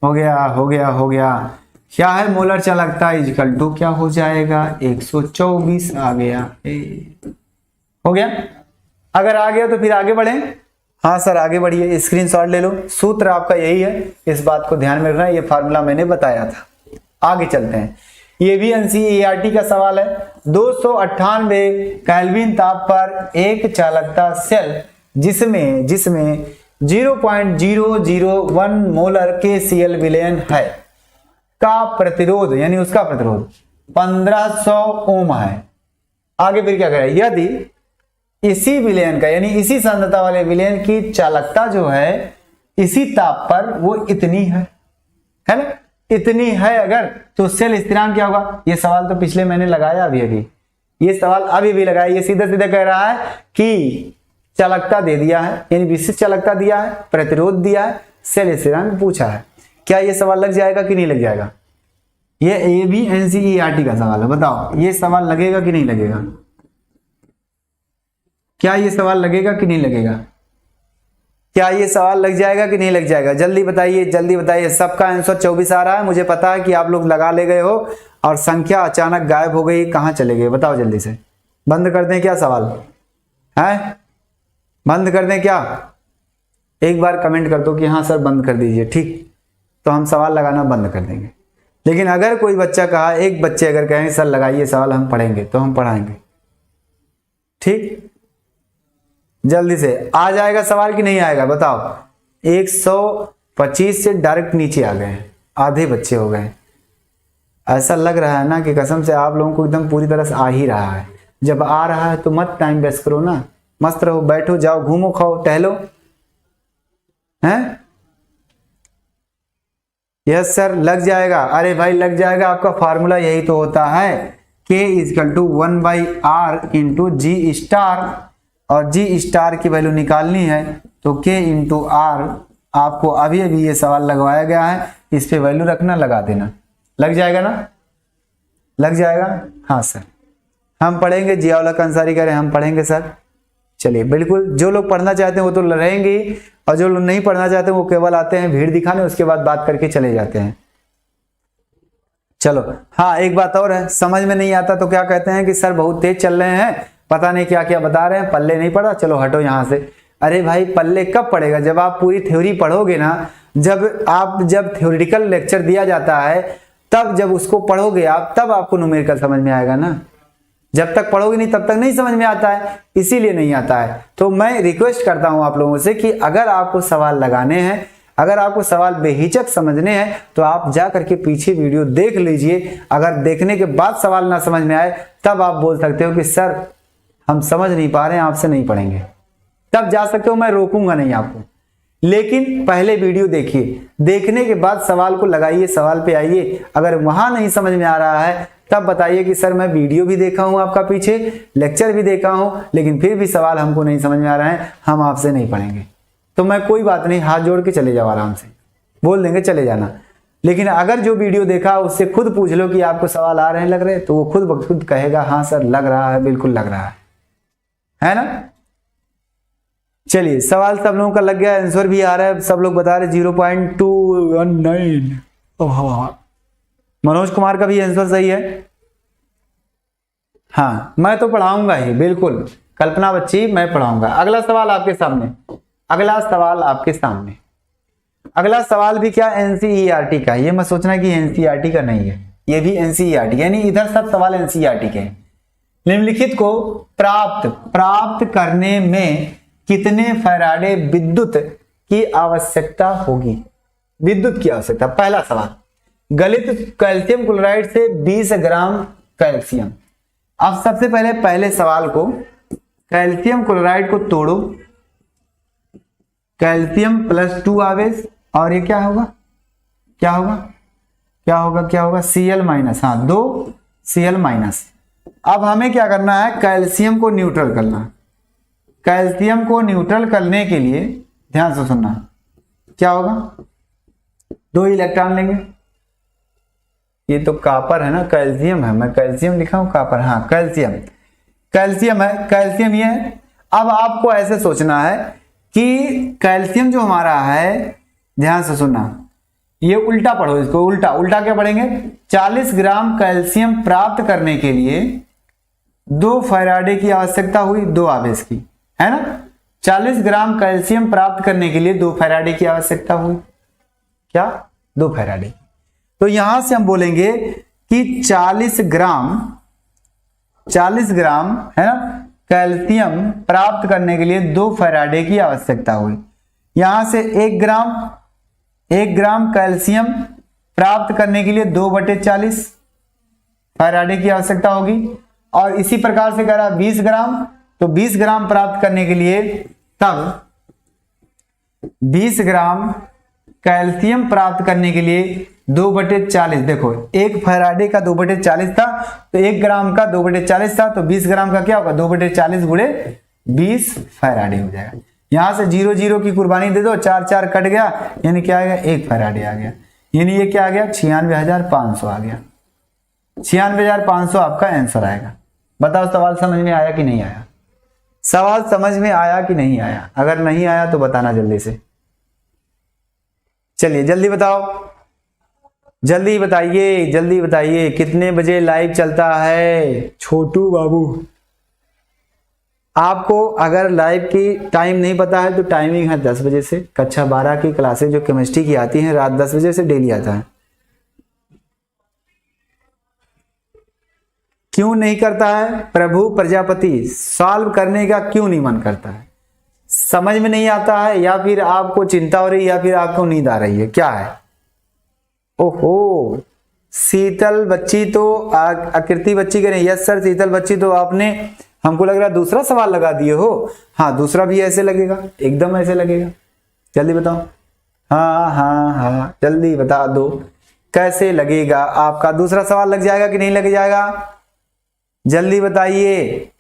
हो गया हो गया हो गया। क्या है मोलर चालकता इक्वल टू क्या हो जाएगा? 124 आ गया, हो गया। अगर आ गया तो फिर आगे बढ़े। हाँ सर आगे बढ़िए, स्क्रीनशॉट ले लो। सूत्र आपका यही है, इस बात को ध्यान में रखना, ये फार्मूला मैंने बताया था। आगे चलते हैं। ये भी एनसीईआरटी का सवाल है। 298 केल्विन ताप पर एक चालकता सेल जिसमें 0.001 मोलर KCl विलेन है का प्रतिरोध यानी उसका प्रतिरोध 1500 ओम है। आगे फिर क्या करें? यदि इसी विलेन का यानी इसी सांद्रता वाले विलेन की चालकता जो है इसी ताप पर वो इतनी है ना, इतनी है अगर, तो सेल स्थिरांक क्या होगा? ये सवाल तो पिछले मैंने लगाया अभी, ये सवाल अभी भी लगाया। ये सीधा सीधा कह रहा है कि चालकता दे दिया है यानी विशिष्ट चालकता दिया है, प्रतिरोध दिया है, सेल स्थिरांक पूछा है। क्या ये सवाल लग जाएगा कि नहीं लग जाएगा? ये भी एनसीईआरटी का सवाल है, बताओ ये सवाल लगेगा कि नहीं लगेगा? क्या ये सवाल लगेगा कि नहीं लगेगा? क्या ये सवाल लग जाएगा कि नहीं लग जाएगा? जल्दी बताइए जल्दी बताइए। सबका आंसर 24 आ रहा है, मुझे पता है कि आप लोग लगा ले गए हो और संख्या अचानक गायब हो गई, कहाँ चले गए बताओ जल्दी से। बंद कर दें क्या सवाल है? बंद कर दें क्या? एक बार कमेंट कर दो कि हाँ सर बंद कर दीजिए, ठीक, तो हम सवाल लगाना बंद कर देंगे। लेकिन अगर कोई बच्चा कहा, एक बच्चे अगर कहेंगे सर लगाइए सवाल हम पढ़ेंगे, तो हम पढ़ाएंगे, ठीक। जल्दी से आ जाएगा सवाल कि नहीं आएगा बताओ। 125 से डायरेक्ट नीचे आ गए हैं, आधे बच्चे हो गए। ऐसा लग रहा है ना कि कसम से आप लोगों को एकदम पूरी तरह से आ ही रहा है। जब आ रहा है तो मत टाइम वेस्ट करो ना, मस्त रहो, बैठो, जाओ, घूमो, खाओ, टहलो, हैं? यस सर लग जाएगा। अरे भाई लग जाएगा, आपका फार्मूला यही तो होता है, K equal to 1/R into G star, और G स्टार की वैल्यू निकालनी है तो K इंटू R आपको अभी अभी ये सवाल लगवाया गया है, इस पे वैल्यू रखना, लगा देना। लग जाएगा ना? लग जाएगा? हाँ सर। हम पढ़ेंगे, जियाउल हक अंसारी कह रहे हैं हम पढ़ेंगे सर। चलिए बिल्कुल, जो लोग पढ़ना चाहते हैं वो तो रहेंगे ही, और जो लोग नहीं पढ़ना चाहते वो केवल आते हैं भीड़ दिखाने, उसके बाद बात करके चले जाते हैं। चलो हाँ, एक बात और है, समझ में नहीं आता तो क्या कहते हैं कि सर बहुत तेज चल रहे हैं, पता नहीं क्या क्या बता रहे हैं, पल्ले नहीं पड़ा, चलो हटो यहाँ से। अरे भाई पल्ले कब पड़ेगा? जब आप पूरी थ्योरी पढ़ोगे ना, जब थ्योरेटिकल लेक्चर दिया जाता है तब जब उसको पढ़ोगे आप, तब आपको न्यूमेरिकल समझ में आएगा ना। जब तक पढ़ोगे नहीं तब तक नहीं समझ में आता है, इसीलिए नहीं आता है। तो मैं रिक्वेस्ट करता हूं आप लोगों से कि अगर आपको सवाल लगाने हैं, अगर आपको सवाल बेहिचक समझने हैं, तो आप जा करके पीछे वीडियो देख लीजिए। अगर देखने के बाद सवाल ना समझ में आए तब आप बोल सकते हो कि सर हम समझ नहीं पा रहे हैं, आपसे नहीं पढ़ेंगे, तब जा सकते हो, मैं रोकूंगा नहीं आपको। लेकिन पहले वीडियो देखिए, देखने के बाद सवाल को लगाइए, सवाल पे आइए। अगर वहां नहीं समझ में आ रहा है तब बताइए कि सर मैं वीडियो भी देखा हूं आपका, पीछे लेक्चर भी देखा हूं, लेकिन फिर भी सवाल हमको नहीं समझ में आ रहा है, हम आपसे नहीं पढ़ेंगे। तो मैं कोई बात नहीं, हाथ जोड़ के चले जाओ, आराम से बोल देंगे चले जाना। लेकिन अगर जो वीडियो देखा उससे खुद पूछ लो कि आपको सवाल आ रहे हैं, लग रहे, तो वो खुद ब खुद कहेगा हाँ सर लग रहा है, बिल्कुल लग रहा है ना। चलिए सवाल सब लोगों का लग गया, आंसर भी आ रहा है, सब लोग बता रहे 0.219। मनोज कुमार का भी आंसर सही है। हाँ मैं तो पढ़ाऊंगा ही, बिल्कुल कल्पना बच्ची मैं पढ़ाऊंगा। अगला सवाल आपके सामने, अगला सवाल आपके सामने, अगला सवाल भी क्या एनसीईआरटी का। ये मत सोचना कि एनसीईआरटी का नहीं है, ये भी एनसीईआरटी, यानी इधर सब सवाल एनसीईआरटी के हैं। निम्नलिखित को प्राप्त करने में कितने फैराडे विद्युत की आवश्यकता होगी? विद्युत की आवश्यकता। पहला सवाल, गलित कैल्शियम क्लोराइड से 20 ग्राम कैल्शियम। अब सबसे पहले सवाल को, कैल्शियम क्लोराइड को तोड़ो, कैल्शियम +2 आवेश, और ये क्या होगा, क्या होगा, क्या होगा, क्या होगा, Cl-, हाँ 2 Cl-। अब हमें क्या करना है, कैल्शियम को न्यूट्रल करना। कैल्शियम को न्यूट्रल करने के लिए ध्यान से सुनना, क्या होगा, 2 इलेक्ट्रॉन लेंगे। ये तो कॉपर है ना, कैल्शियम है, मैं कैल्शियम लिखा हूं, कॉपर, हाँ कैल्शियम, कैल्शियम है, कैल्शियम ये है। अब आपको ऐसे सोचना है कि कैल्शियम जो हमारा है, ध्यान से सुनना, ये उल्टा पढ़ो इसको, उल्टा उल्टा क्या पढ़ेंगे, 40 ग्राम कैल्शियम प्राप्त करने के लिए 2 फैराडे की आवश्यकता हुई, 2 आवेश की, है ना। 40 ग्राम कैल्शियम प्राप्त करने के लिए 2 फैराडे की आवश्यकता हुई, क्या, 2 फैराडे। तो यहां से हम बोलेंगे कि 40 ग्राम है ना कैल्शियम प्राप्त करने के लिए 2 फैराडे की आवश्यकता हुई। यहां से 1 ग्राम कैल्शियम प्राप्त करने के लिए 2/40 फैराडे की आवश्यकता होगी। और इसी प्रकार से कह रहा 20 ग्राम, तो 20 ग्राम प्राप्त करने के लिए तब 20 ग्राम कैल्शियम प्राप्त करने के लिए 2/40, देखो 1 फैराडे का 2/40 था, तो 1 ग्राम का 2/40 था, तो 20 ग्राम का क्या होगा, 2/40 गुणे 20 फैराडे हो जाएगा। यहां से 0 0 की कुर्बानी दे दो, 4 4 कट गया, यानी क्या आ गया, 1 फैराडे आ गया, यानी ये क्या आ गया, 96,500 आ गया। 96,500 आपका आंसर आएगा। बताओ सवाल समझ में आया कि नहीं आया? सवाल समझ में आया कि नहीं आया? अगर नहीं आया तो बताना जल्दी से, चलिए जल्दी बताओ, जल्दी बताइए, जल्दी बताइए, कितने बजे लाइव चलता है छोटू बाबू? आपको अगर लाइव की टाइम नहीं पता है तो टाइमिंग है 10 बजे से, कक्षा 12 की क्लासेस जो केमिस्ट्री की आती हैं रात 10 बजे से डेली आता है। क्यों नहीं करता है प्रभु प्रजापति? सॉल्व करने का क्यों नहीं मन करता है? समझ में नहीं आता है, या फिर आपको चिंता हो रही है, या फिर आपको नींद आ रही है, क्या है? ओहो, शीतल बच्ची तो आकृति बच्ची कह रही है, यस सर शीतल बच्ची, तो आपने हमको लग रहा है दूसरा सवाल लगा दिए हो। हाँ दूसरा भी ऐसे लगेगा, एकदम ऐसे लगेगा, जल्दी बताओ। हाँ हाँ हाँ जल्दी बता दो कैसे लगेगा आपका दूसरा सवाल, लग जाएगा कि नहीं लग जाएगा? जल्दी बताइए,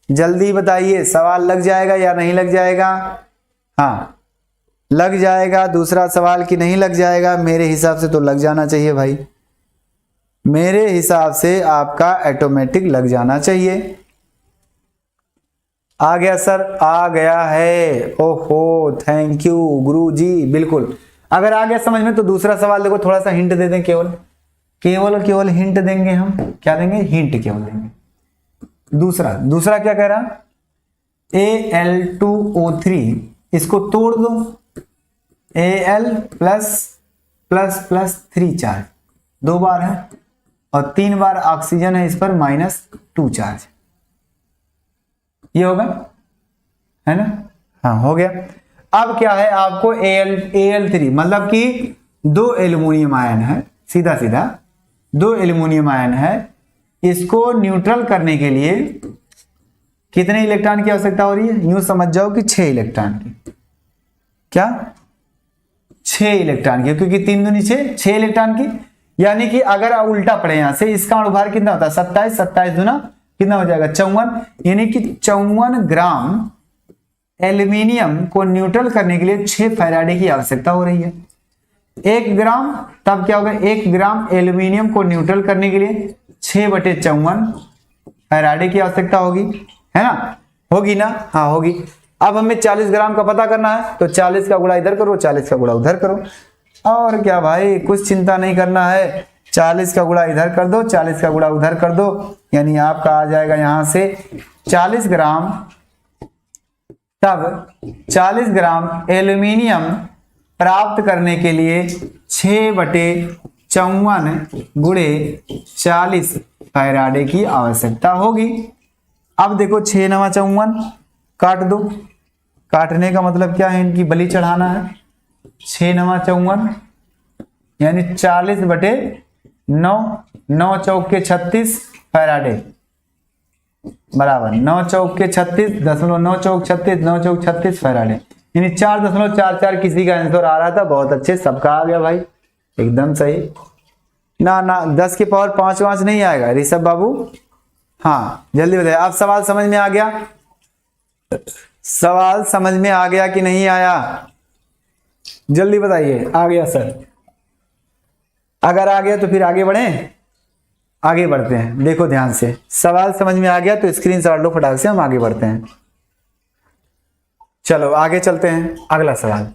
जल्दी बताइए, सवाल लग जाएगा या नहीं लग जाएगा? हाँ लग जाएगा दूसरा सवाल कि नहीं लग जाएगा? मेरे हिसाब से तो लग जाना चाहिए भाई, मेरे हिसाब से आपका ऑटोमेटिक लग जाना चाहिए। आ गया सर, आ गया है, ओहो थैंक यू गुरुजी, बिल्कुल। अगर आ गया समझ में तो दूसरा सवाल देखो, थोड़ा सा हिंट दे दें, केवल केवल केवल हिंट देंगे हम। क्या देंगे? हिंट केवल देंगे। दूसरा क्या कह रहा? Al2O3, इसको तोड़ दो, Al plus plus plus 3 charge 2 बार है और 3 बार ऑक्सीजन है इस पर -2 चार्ज, ये होगा, है ना? हाँ हो गया। अब क्या है आपको Al3 मतलब कि 2 एल्युमिनियम आयन है, सीधा सीधा 2 एल्युमिनियम आयन है, इसको न्यूट्रल करने के लिए कितने इलेक्ट्रॉन की आवश्यकता हो रही है? यूं समझ जाओ कि 6 इलेक्ट्रॉन की। क्या? 6 इलेक्ट्रॉन की, क्योंकि 3 दूनी 6 इलेक्ट्रॉन की। यानी कि अगर उल्टा पड़े यहां से, इसका अणुभार कितना होता है? 27, 27 दूना कितना हो जाएगा? 54। यानी कि 54 ग्राम एल्यूमिनियम को न्यूट्रल करने के लिए 6 फैराडे की आवश्यकता हो रही है। 1 ग्राम, तब क्या होगा? 1 ग्राम एल्यूमिनियम को न्यूट्रल करने के लिए 6/54 फैराडे की आवश्यकता होगी, है ना? होगी ना? हाँ होगी। अब हमें 40 ग्राम का पता करना है, तो 40 का गुणा इधर करो, 40 का गुणा उधर करो, और क्या भाई, कुछ चिंता नहीं करना है। 40 का गुणा इधर कर दो, 40 का गुणा उधर कर दो, यानी आपका आ जाएगा यहां से 40 ग्राम। तब 40 ग्राम एल्यूमिनियम प्राप्त करने के लिए 6/54 गुणे 40 फैराडे की आवश्यकता होगी। अब देखो 6 9 54 काट दो, काटने का मतलब क्या है? इनकी बलि चढ़ाना है। 6 9 54 यानी 40/9, 9 चौक के 36 फैराडे बराबर 9 चौक के 36 दशमलव 9 चौक 36 9 चौक 36 फैराडे, यानी 4.44 किसी का आंसर आ रहा था। बहुत अच्छे, सबका आ गया भाई, एकदम सही। ना 10 की पावर 5 नहीं आएगा ऋषभ बाबू। हाँ जल्दी बताइए, अब सवाल समझ में आ गया? सवाल समझ में आ गया कि नहीं आया? जल्दी बताइए। आ गया सर? अगर आ गया तो फिर आगे बढ़ें, आगे बढ़ते हैं। देखो ध्यान से, सवाल समझ में आ गया तो स्क्रीनशॉट लो फटाक से, हम आगे बढ़ते हैं। चलो आगे चलते हैं। अगला सवाल,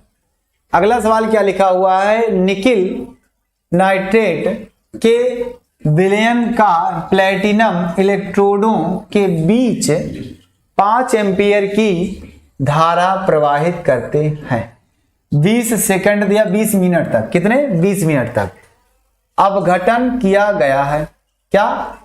अगला सवाल क्या लिखा हुआ है? निकिल नाइट्रेट के विलयन का प्लेटिनम इलेक्ट्रोडों के बीच 5 एम्पियर की धारा प्रवाहित करते हैं 20 सेकंड या 20 मिनट तक। कितने? 20 मिनट तक अपघटन किया गया है। क्या?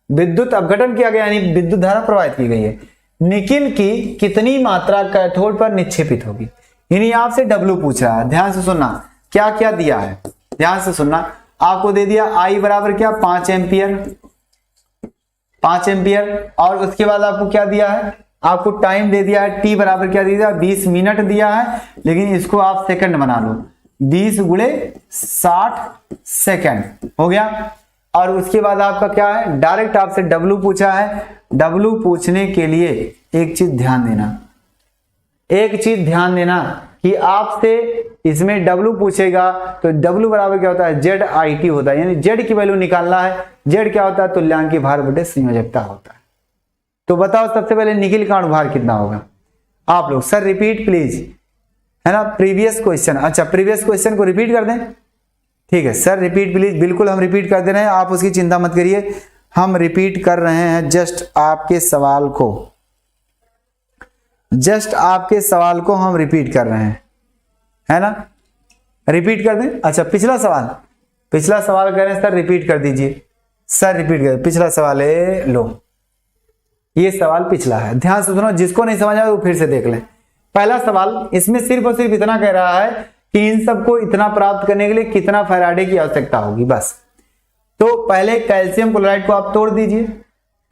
विद्युत अपघटन किया गया, यानी विद्युत धारा प्रवाहित की गई है। निकिल की कितनी मात्रा कैथोड पर निक्षेपित होगी? यानी आपसे W पूछ रहा है। ध्यान से सुनना, क्या क्या दिया है, ध्यान से सुनना। आपको दे दिया I बराबर क्या? 5 एम्पियर, 5 एम्पियर। और उसके बाद आपको क्या दिया है? आपको टाइम दे दिया है, T बराबर क्या दिया? 20 मिनट दिया है, लेकिन इसको आप सेकंड बना लो, 20 गुणे 60 सेकंड हो गया। और उसके बाद आपका क्या है? डायरेक्ट आपसे W पूछा है। W पूछने के लिए एक चीज ध्यान देना, एक चीज ध्यान देना कि आपसे इसमें W पूछेगा तो W बराबर क्या होता है? ZIT होता है, यानी Z की वैल्यू निकालना है। Z क्या होता है? तुल्यांकी भार बटे संयोजकता होता है। तो बताओ सबसे पहले निकिल का अणुभार कितना होगा? आप लोग सर रिपीट प्लीज, है ना? प्रीवियस क्वेश्चन, अच्छा प्रीवियस क्वेश्चन को रिपीट कर दें, ठीक है सर रिपीट प्लीज। बिल्कुल हम रिपीट कर दे रहे हैं, आप उसकी चिंता मत करिए, हम रिपीट कर रहे हैं जस्ट आपके सवाल को, जस्ट आपके सवाल को हम रिपीट कर रहे हैं, है ना? रिपीट कर दें। अच्छा पिछला सवाल, पिछला सवाल कह रहे हैं सर रिपीट कर दीजिए, सर रिपीट कर। पिछला सवाल है, लो ये सवाल पिछला है, ध्यान से सुनो, जिसको नहीं समझ आया वो फिर से देख लें। पहला सवाल इसमें सिर्फ और सिर्फ इतना कह रहा है कि इन सबको इतना प्राप्त करने के लिए कितना फैराडे की आवश्यकता होगी, बस। तो पहले कैल्शियम क्लोराइड को आप तोड़ दीजिए।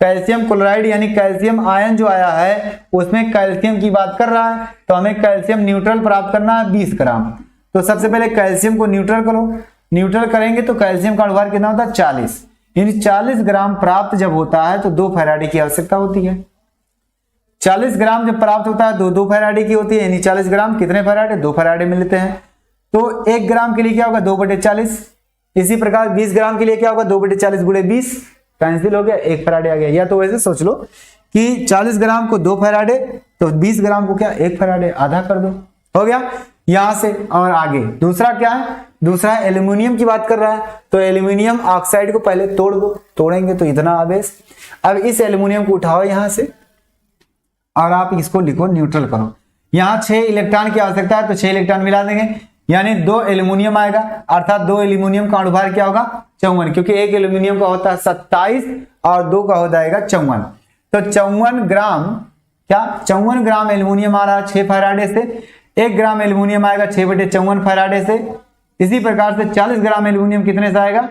कैल्शियम क्लोराइड यानी कैल्शियम आयन जो आया है उसमें कैल्शियम की बात कर रहा है, तो हमें कैल्शियम न्यूट्रल प्राप्त करना है 20 ग्राम। तो सबसे पहले कैल्शियम को न्यूट्रल करो, न्यूट्रल करेंगे तो कैल्शियम का अणुभार कितना होता है? 40, यानी 40 ग्राम प्राप्त जब होता है तो 2 फैराडे की आवश्यकता होती है। 40 ग्राम जब प्राप्त होता है 2 फैराडे की होती है, यानी 40 ग्राम कितने फैराडे, 2 फैराडे में लेते हैं। तो 1 ग्राम के लिए क्या होगा 2/40। इसी प्रकार 20 ग्राम के लिए क्या होगा 2/40 गुणे 20, कैंसिल हो गया, 1 फैराडे आ गया। या तो वैसे सोच लो कि 40 ग्राम को 2 फैराडे, तो 20 ग्राम को क्या 1 फैराडे, आधा कर दो, हो गया यहां से। और आगे दूसरा क्या है, दूसरा एल्यूमिनियम की बात कर रहा है, तो एल्यूमिनियम ऑक्साइड को पहले तोड़ दो, तोड़ेंगे तो इतना आवेश। अब इस एल्यूमिनियम को उठाओ यहां से और आप इसको लिखो न्यूट्रल करो। यहां 6 इलेक्ट्रॉन की आवश्यकता है, तो 6 इलेक्ट्रॉन मिला देंगे, यानी 2 एल्यूमिनियम आएगा, अर्थात 2 एल्यूमिनियम का अनुभार क्या होगा 54, क्योंकि 1 एल्यूमिनियम का होता है 27 और 2 का हो जाएगा 54। तो 54 ग्राम, क्या 54 ग्राम एल्यूमिनियम आ रहा है 6 फैराडे से, 1 ग्राम एल्यूमिनियम आएगा 6/54 फैराडे से। इसी प्रकार से 40 ग्राम एल्यूमिनियम कितने से आएगा,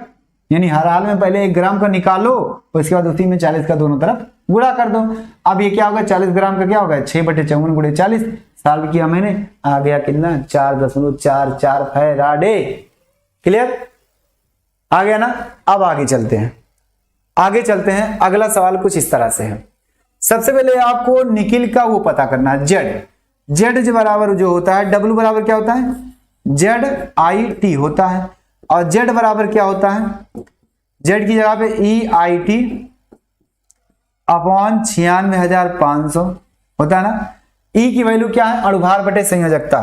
यानी हर हाल में पहले 1 ग्राम का निकालो, उसके बाद उसी में 40 का दोनों तरफ गुणा कर दो। अब ये क्या होगा 40 ग्राम का क्या होगा 6/54 गुणे 40, सॉल्व किया मैंने, आ गया कितना 4.44 फैराडे। क्लियर, आ गया ना। अब आगे चलते हैं, आगे चलते हैं। अगला सवाल कुछ इस तरह से है। सबसे पहले आपको निकिल का वो पता करना है, जेड बराबर जो होता है, डब्ल्यू बराबर क्या होता है ZIT होता है, और जेड बराबर क्या होता है, जेड की जगह पे EIT अपॉन 96,500 होता है ना। ई की वैल्यू क्या है, अणुभार बटे संयोजकता,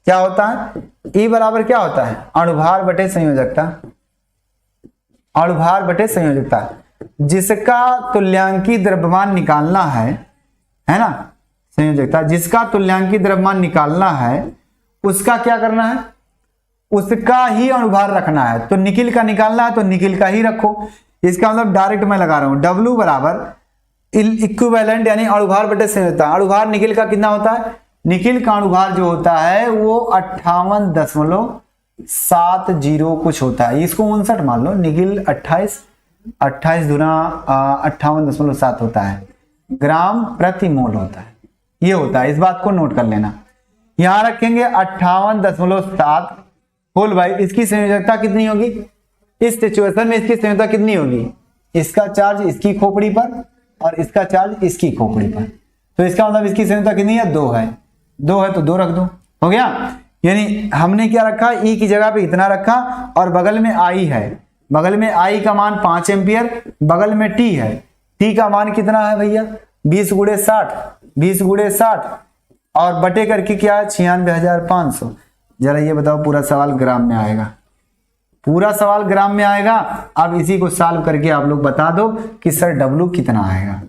क्या होता है ई बराबर क्या होता है अणुभार बटे संयोजकता, अणुभार बटे संयोजकता, जिसका तुल्यांकी द्रव्यमान निकालना है ना, संयोजकता जिसका तुल्यांकी द्रव्यमान निकालना है उसका क्या करना है, उसका ही अणुभार रखना है। तो निकिल का निकालना है तो निकिल का ही रखो। इसका मतलब डायरेक्ट मैं लगा रहा हूं W बराबर इक्विवेलेंट यानी अणुभार बटे संयोजकता। अणुभार निकिल का कितना होता है, निकिल का अणुभार जो होता है वो 58.70 कुछ होता है, इसको 59 मान लो, निकिल 28 गुना 58.7 होता है, ग्राम प्रति मोल होता है, ये होता है। इस बात को नोट कर लेना, यहां रखेंगे 58.7 होल बाई, इसकी संयोजकता कितनी होगी, इस सिचुएशन में इसकी संयोजकता कितनी होगी, इसका चार्ज इसकी खोपड़ी पर और इसका चार्ज इसकी खोपड़ी पर, तो इसका मतलब इसकी संयोजकता कितनी है 2 है, 2 है तो 2 रख दो, हो गया। यानी हमने क्या रखा, ई की जगह पे इतना रखा और बगल में आई है, बगल में आई का मान 5 एम्पियर, बगल में टी है, टी का मान कितना है भैया 20 गुणे 60 और बटे करके क्या है 96,500। जरा ये बताओ पूरा सवाल ग्राम में आएगा, पूरा सवाल ग्राम में आएगा। अब इसी को सॉल्व करके आप लोग बता दो कि सर डब्लू कितना आएगा,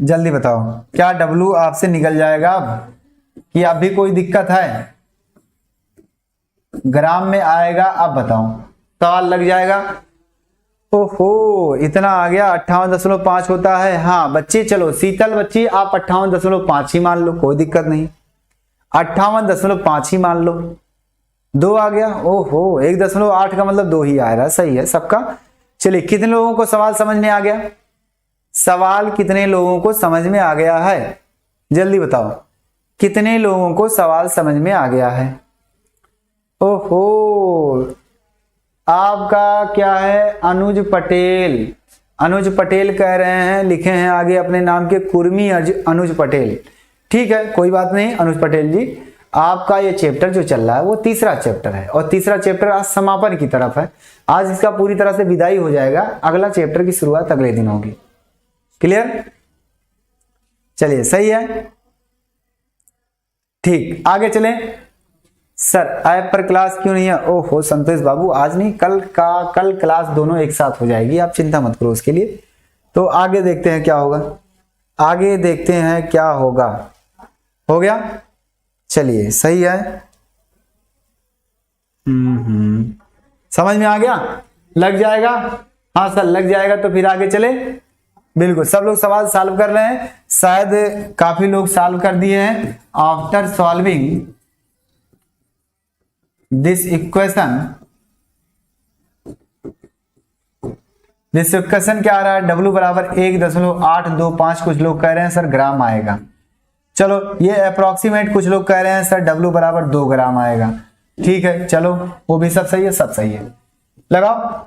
जल्दी बताओ, क्या डब्लू आपसे निकल जाएगा अब कि अब भी कोई दिक्कत है, ग्राम में आएगा, अब बताओ सवाल लग जाएगा। ओहो इतना आ गया, 58.5 होता है। हाँ बच्चे चलो, शीतल बच्ची आप 58.5 ही मान लो, कोई दिक्कत नहीं, 58.5 ही मान लो, 2 आ गया। ओहो 1.8 का मतलब 2 ही आ रहा है, सही है सबका। चलिए कितने लोगों को सवाल समझ में आ गया, सवाल कितने लोगों को समझ में आ गया है, जल्दी बताओ कितने लोगों को सवाल समझ में आ गया है। ओहो आपका क्या है, अनुज पटेल, अनुज पटेल कह रहे हैं, लिखे हैं आगे अपने नाम के कुर्मी अनुज पटेल, ठीक है कोई बात नहीं। अनुज पटेल जी आपका ये चैप्टर जो चल रहा है वो तीसरा चैप्टर है, और तीसरा चैप्टर आज समापन की तरफ है, आज इसका पूरी तरह से विदाई हो जाएगा, अगला चैप्टर की शुरुआत अगले दिन होगी। क्लियर, चलिए सही है, ठीक आगे चलें। सर ऐप पर क्लास क्यों नहीं है, ओहो संतोष बाबू आज नहीं, कल क्लास दोनों एक साथ हो जाएगी, आप चिंता मत करो उसके लिए। तो आगे देखते हैं क्या होगा, आगे देखते हैं क्या होगा, हो गया चलिए सही है। समझ में आ गया, लग जाएगा, हाँ सर लग जाएगा, तो फिर आगे चले। बिल्कुल सब लोग सवाल सॉल्व कर रहे हैं, शायद काफी लोग सॉल्व कर दिए हैं। आफ्टर सॉल्विंग दिस इक्वेशन क्या आ रहा है, W बराबर 1.825, कुछ लोग कह रहे हैं सर ग्राम आएगा, चलो ये अप्रोक्सीमेट, कुछ लोग कह रहे हैं सर W बराबर 2 ग्राम आएगा, ठीक है चलो वो भी सब सही है, सब सही है। लगाओ,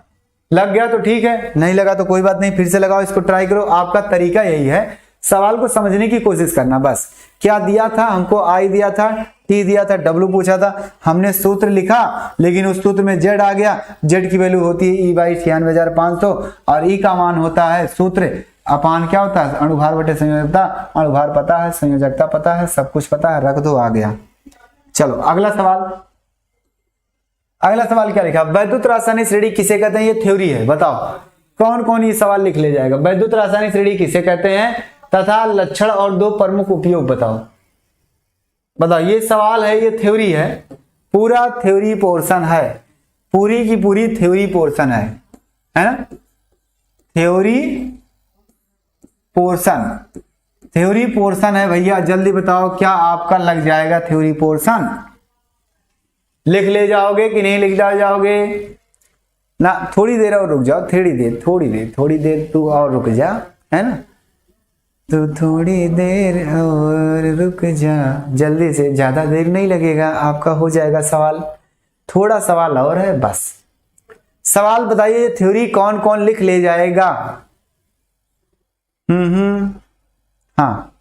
लग गया तो ठीक है, नहीं लगा तो कोई बात नहीं, फिर से लगाओ, इसको ट्राई करो। आपका तरीका यही है, सवाल को समझने की कोशिश करना बस। क्या दिया था हमको, आई दिया था, टी दिया था, डब्ल्यू पूछा था, हमने सूत्र लिखा लेकिन उस सूत्र में जेड आ गया। जेड की वैल्यू होती है E/96,500 और ई का मान होता है सूत्र अपान क्या होता है अणुभार बटे संयोजकता। अणुभार पता है, संयोजकता पता है, सब कुछ पता है, रख दो, आ गया। चलो अगला सवाल। अगला सवाल क्या लिखा, वैद्युत रासायनिक श्रेणी किसे कहते हैं, ये थ्योरी है, बताओ कौन कौन ये सवाल लिख ले जाएगा। वैद्युत रासायनिक श्रेणी किसे कहते हैं तथा लक्षण और दो प्रमुख उपयोग बताओ। बताओ, ये सवाल है, ये थ्योरी है, पूरा थ्योरी पोर्शन है, पूरी की पूरी थ्योरी पोर्शन है ना, थ्योरी पोर्शन, थ्योरी पोर्शन है भैया। जल्दी बताओ क्या आपका लग जाएगा थ्योरी पोर्शन, लिख ले जाओगे कि नहीं लिख जाओगे ना। थोड़ी देर और रुक जाओ, थोड़ी देर तू और रुक जा, है ना, तो थोड़ी देर और रुक जा, जल्दी से, ज्यादा देर नहीं लगेगा, आपका हो जाएगा सवाल। थोड़ा सवाल और है बस। सवाल बताइए, थ्योरी कौन कौन लिख ले जाएगा। हाँ,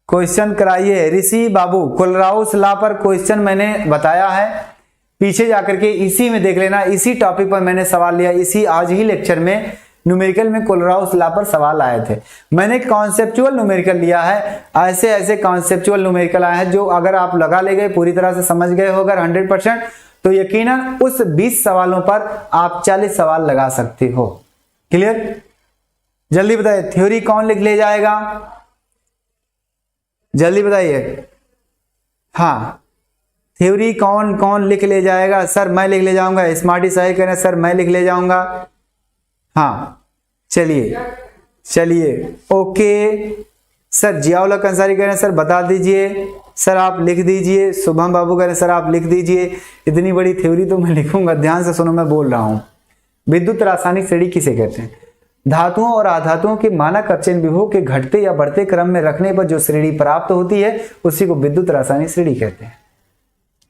क्वेश्चन कराइए ऋषि बाबू। कोलराउस लॉ पर क्वेश्चन मैंने बताया है, पीछे जाकर के इसी में देख लेना, इसी टॉपिक पर मैंने सवाल लिया, इसी आज ही लेक्चर में न्यूमेरिकल में कोलराउस लॉ पर सवाल आए थे। मैंने कॉन्सेप्चुअल न्यूमेरिकल लिया है, ऐसे ऐसे कॉन्सेप्चुअल न्यूमेरिकल आए हैं जो अगर आप लगा ले गए, पूरी तरह से समझ गए हो अगर 100%, तो यकीनन उस 20 सवालों पर आप 40 सवाल लगा सकते हो। क्लियर? जल्दी बताइए, थ्योरी कौन लिख ले जाएगा, जल्दी बताइए। हाँ, थ्योरी कौन कौन लिख ले जाएगा। सर मैं लिख ले जाऊंगा, स्मार्टी सही करें सर, मैं लिख ले जाऊंगा। हाँ चलिए ओके सर। जियाउल हक अंसारी कह रहे हैं सर बता दीजिए, सर आप लिख दीजिए। शुभम बाबू कह रहे हैं सर आप लिख दीजिए। इतनी बड़ी थ्योरी तो मैं लिखूंगा, ध्यान से सुनो मैं बोल रहा हूं। विद्युत रासायनिक श्रेणी किसे कहते हैं, धातुओं और अधातुओं के मानक अपचयन विभव के घटते या बढ़ते क्रम में रखने पर जो श्रेणी प्राप्त होती है उसी को विद्युत रासायनिक श्रेणी कहते हैं।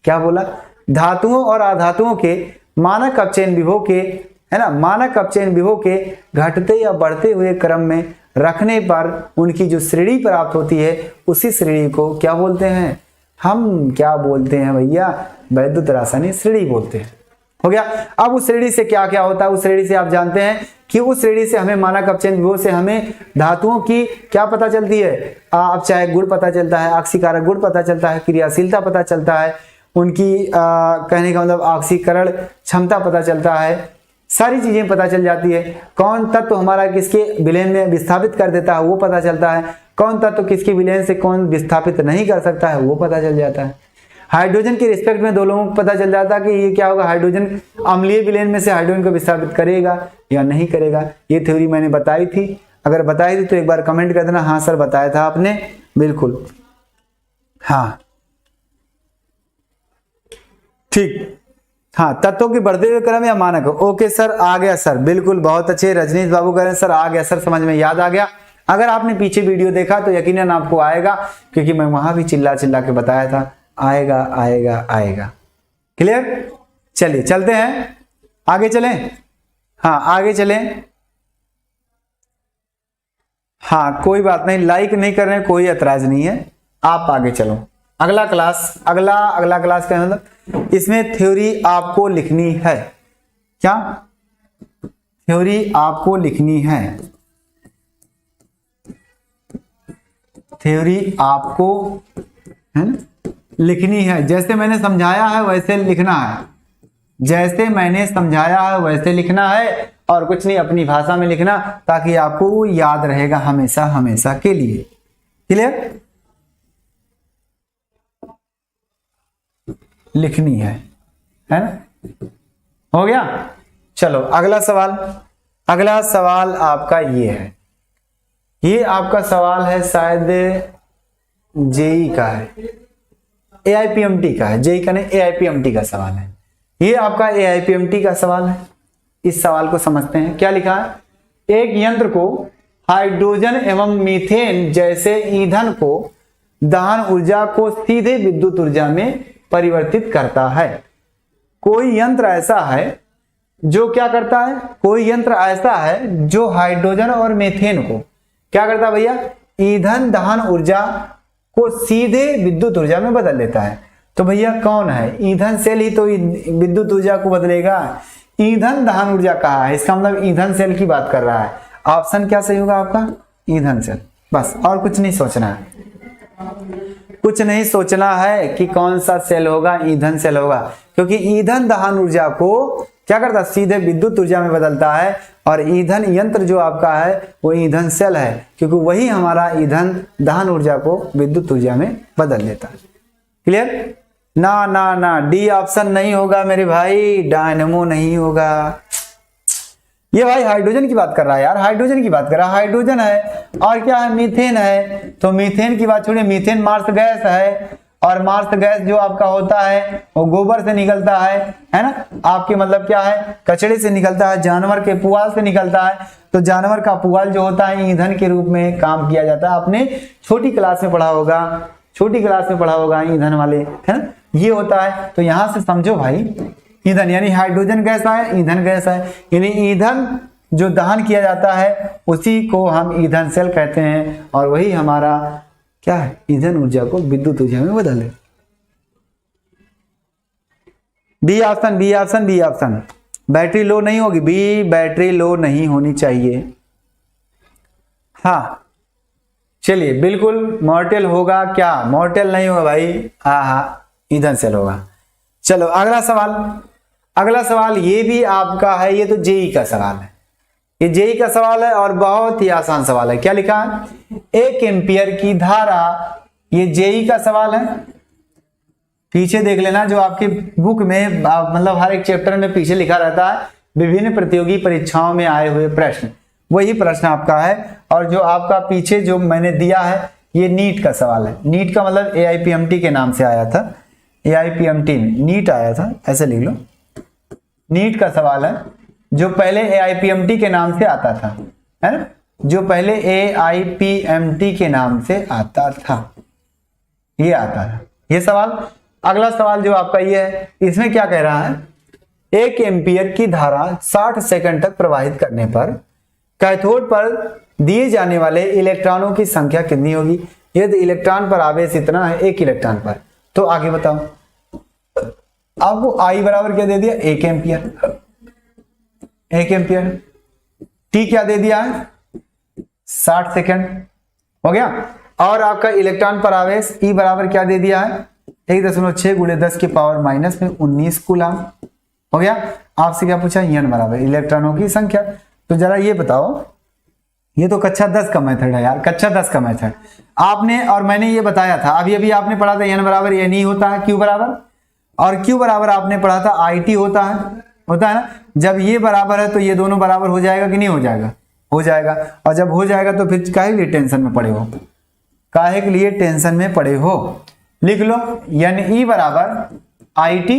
क्या बोला, धातुओं और अधातुओं के मानक अपचयन विभव के, है ना, मानक अपचयन विभव के घटते या बढ़ते हुए क्रम में रखने पर उनकी जो श्रेणी प्राप्त होती है उसी श्रेणी को क्या बोलते हैं, हम क्या बोलते हैं भैया, वैद्युत रासायनिक श्रेणी बोलते हैं। हो गया। अब उस श्रेणी से क्या क्या होता है, उस श्रेणी से आप जानते हैं कि उस श्रेणी से हमें मानक अपचयन विभव से हमें धातुओं की क्या पता चलती है, अब चाहे गुण पता चलता है, ऑक्सीकारक गुण पता चलता है, क्रियाशीलता पता चलता है, उनकी कहने का मतलब ऑक्सीकरण क्षमता पता चलता है, सारी चीजें पता चल जाती है। कौन तत्व हमारा किसके विलयन में विस्थापित कर देता है वो पता चलता है, कौन तत्व किसके विलयन से कौन विस्थापित नहीं कर सकता है वो पता चल जाता है। हाइड्रोजन के रिस्पेक्ट में दो लोगों को पता चल जाता है कि ये क्या होगा, हाइड्रोजन अम्लीय विलयन में से हाइड्रोजन को विस्थापित करेगा या नहीं करेगा। ये थ्योरी मैंने बताई थी, अगर बताई थी तो एक बार कमेंट कर देना हाँ सर बताया था आपने, बिल्कुल हाँ ठीक। हाँ, तत्वों के बढ़ते हुए क्रम या मानक, ओके सर आ गया सर, बिल्कुल बहुत अच्छे। रजनीश बाबू कह रहे हैं सर आ गया सर, समझ में याद आ गया। अगर आपने पीछे वीडियो देखा तो यकीनन आपको आएगा, क्योंकि मैं वहां भी चिल्ला चिल्ला के बताया था, आएगा आएगा आएगा। क्लियर? चलिए चलते हैं, आगे चलें। हाँ आगे चलें। हाँ कोई बात नहीं, लाइक नहीं कर रहे हैं कोई ऐतराज नहीं है, आप आगे चलो। अगला क्लास, अगला क्लास क्या मतलब, इसमें थ्योरी आपको लिखनी है। क्या थ्योरी आपको लिखनी है, थ्योरी आपको है ना लिखनी है, जैसे मैंने समझाया है वैसे लिखना है, जैसे मैंने समझाया है वैसे लिखना है, और कुछ नहीं अपनी भाषा में लिखना, ताकि आपको वो याद रहेगा हमेशा हमेशा के लिए। क्लियर? लिखनी है ना, हो गया। चलो अगला सवाल, अगला सवाल आपका ये है, ये आपका सवाल है शायद जेई का है, एआईपीएमटी का है, जेई का नहीं एआईपीएमटी का सवाल है। ये आपका एआईपीएमटी का सवाल है। इस सवाल को समझते हैं, क्या लिखा है, एक यंत्र को हाइड्रोजन एवं मीथेन जैसे ईंधन को दहन ऊर्जा को सीधे विद्युत ऊर्जा में परिवर्तित करता है। कोई यंत्र ऐसा है जो क्या करता है, कोई यंत्र ऐसा है जो हाइड्रोजन और मीथेन को क्या करता है भैया, ईंधन दहन ऊर्जा को सीधे विद्युत ऊर्जा में बदल देता है। तो भैया कौन है, ईंधन सेल ही तो विद्युत ऊर्जा को बदलेगा। ईंधन दहन ऊर्जा कहा है, इसका मतलब ईंधन सेल की बात कर रहा है। ऑप्शन क्या सही होगा आपका, ईंधन सेल। बस और कुछ नहीं सोचना है, कुछ नहीं सोचना है कि कौन सा सेल होगा, ईंधन सेल होगा, क्योंकि ईंधन दहन ऊर्जा को क्या करता है, सीधे विद्युत ऊर्जा में बदलता है। और ईंधन यंत्र जो आपका है वो ईंधन सेल है, क्योंकि वही हमारा ईंधन दहन ऊर्जा को विद्युत ऊर्जा में बदल देता है। क्लियर? ना ना ना, डी ऑप्शन नहीं होगा मेरे भाई, डायनेमो नहीं होगा। ये भाई हाइड्रोजन की बात कर रहा है यार, हाइड्रोजन की बात कर रहा है। हाइड्रोजन है और क्या है, मीथेन है। तो मीथेन की बात छोड़िए, मीथेन मार्स गैस है, और मार्स गैस जो आपका होता है वो गोबर से निकलता है ना, आपके मतलब क्या है, कचड़े से निकलता है, जानवर के पुआल से निकलता है। तो जानवर का पुआल जो होता है ईंधन के रूप में काम किया जाता है। आपने छोटी क्लास में पढ़ा होगा, छोटी क्लास में पढ़ा होगा ईंधन वाले, है ना, ये होता है। तो यहां से समझो भाई, ईंधन यानी हाइड्रोजन गैस है, ईंधन गैस है, यानी ईंधन जो दहन किया जाता है उसी को हम ईंधन सेल कहते हैं, और वही हमारा क्या है, ईंधन ऊर्जा को विद्युत ऊर्जा में बदल दे। B option, B option, B option. Battery low नहीं होगी, बी बैटरी लो नहीं होनी चाहिए। हाँ चलिए, बिल्कुल मॉर्टेल होगा क्या, मॉर्टेल नहीं होगा भाई, हाँ ईंधन सेल होगा। चलो अगला सवाल, अगला सवाल ये भी आपका है, ये तो जेई का सवाल है, ये जेई का सवाल है और बहुत ही आसान सवाल है। क्या लिखा है, 1 एम्पियर की धारा, ये जेई का सवाल है। पीछे देख लेना, जो आपकी बुक में मतलब हर एक चैप्टर में पीछे लिखा रहता है विभिन्न प्रतियोगी परीक्षाओं में आए हुए प्रश्न, वही प्रश्न आपका है। और जो आपका पीछे जो मैंने दिया है ये नीट का सवाल है। नीट का मतलब AIPMT के नाम से आया था, AIPMT में नीट आया था, ऐसे लिख लो, नीट का सवाल है जो पहले AIPMT के नाम से आता था, है ना, जो पहले AIPMT के नाम से आता था, ये आता था ये सवाल। अगला सवाल जो आपका ये है, इसमें क्या कह रहा है, 1 एम्पियर की धारा 60 सेकंड तक प्रवाहित करने पर कैथोड पर दिए जाने वाले इलेक्ट्रॉनों की संख्या कितनी होगी। यदि इलेक्ट्रॉन पर आवेश इतना है, 1 इलेक्ट्रॉन पर, तो आगे बताओ। आपको आई बराबर क्या दे दिया, 1 एम्पियर, 1 एम्पियर। टी क्या दे दिया है, 60 सेकंड हो गया। और आपका इलेक्ट्रॉन पर आवेश ई बराबर क्या दे दिया है, 1.6 × 10⁻⁻19 कूलम हो गया। आपसे क्या पूछा, एन बराबर इलेक्ट्रॉनों की संख्या। तो जरा ये बताओ, ये तो कक्षा 10 का मेथड है यार, कक्षा 10 का मेथड आपने और मैंने ये बताया था, अभी अभी आपने पढ़ा था एन बराबर एन ई होता है, क्यू बराबर, और क्यू बराबर आपने पढ़ा था IT होता है ना। जब ये बराबर है तो ये दोनों बराबर हो जाएगा कि नहीं हो जाएगा, हो जाएगा। और जब हो जाएगा तो फिर काहे के लिए टेंशन में पड़े हो, काहे के लिए टेंशन में पड़े हो। लिख लो एन ई बराबर IT,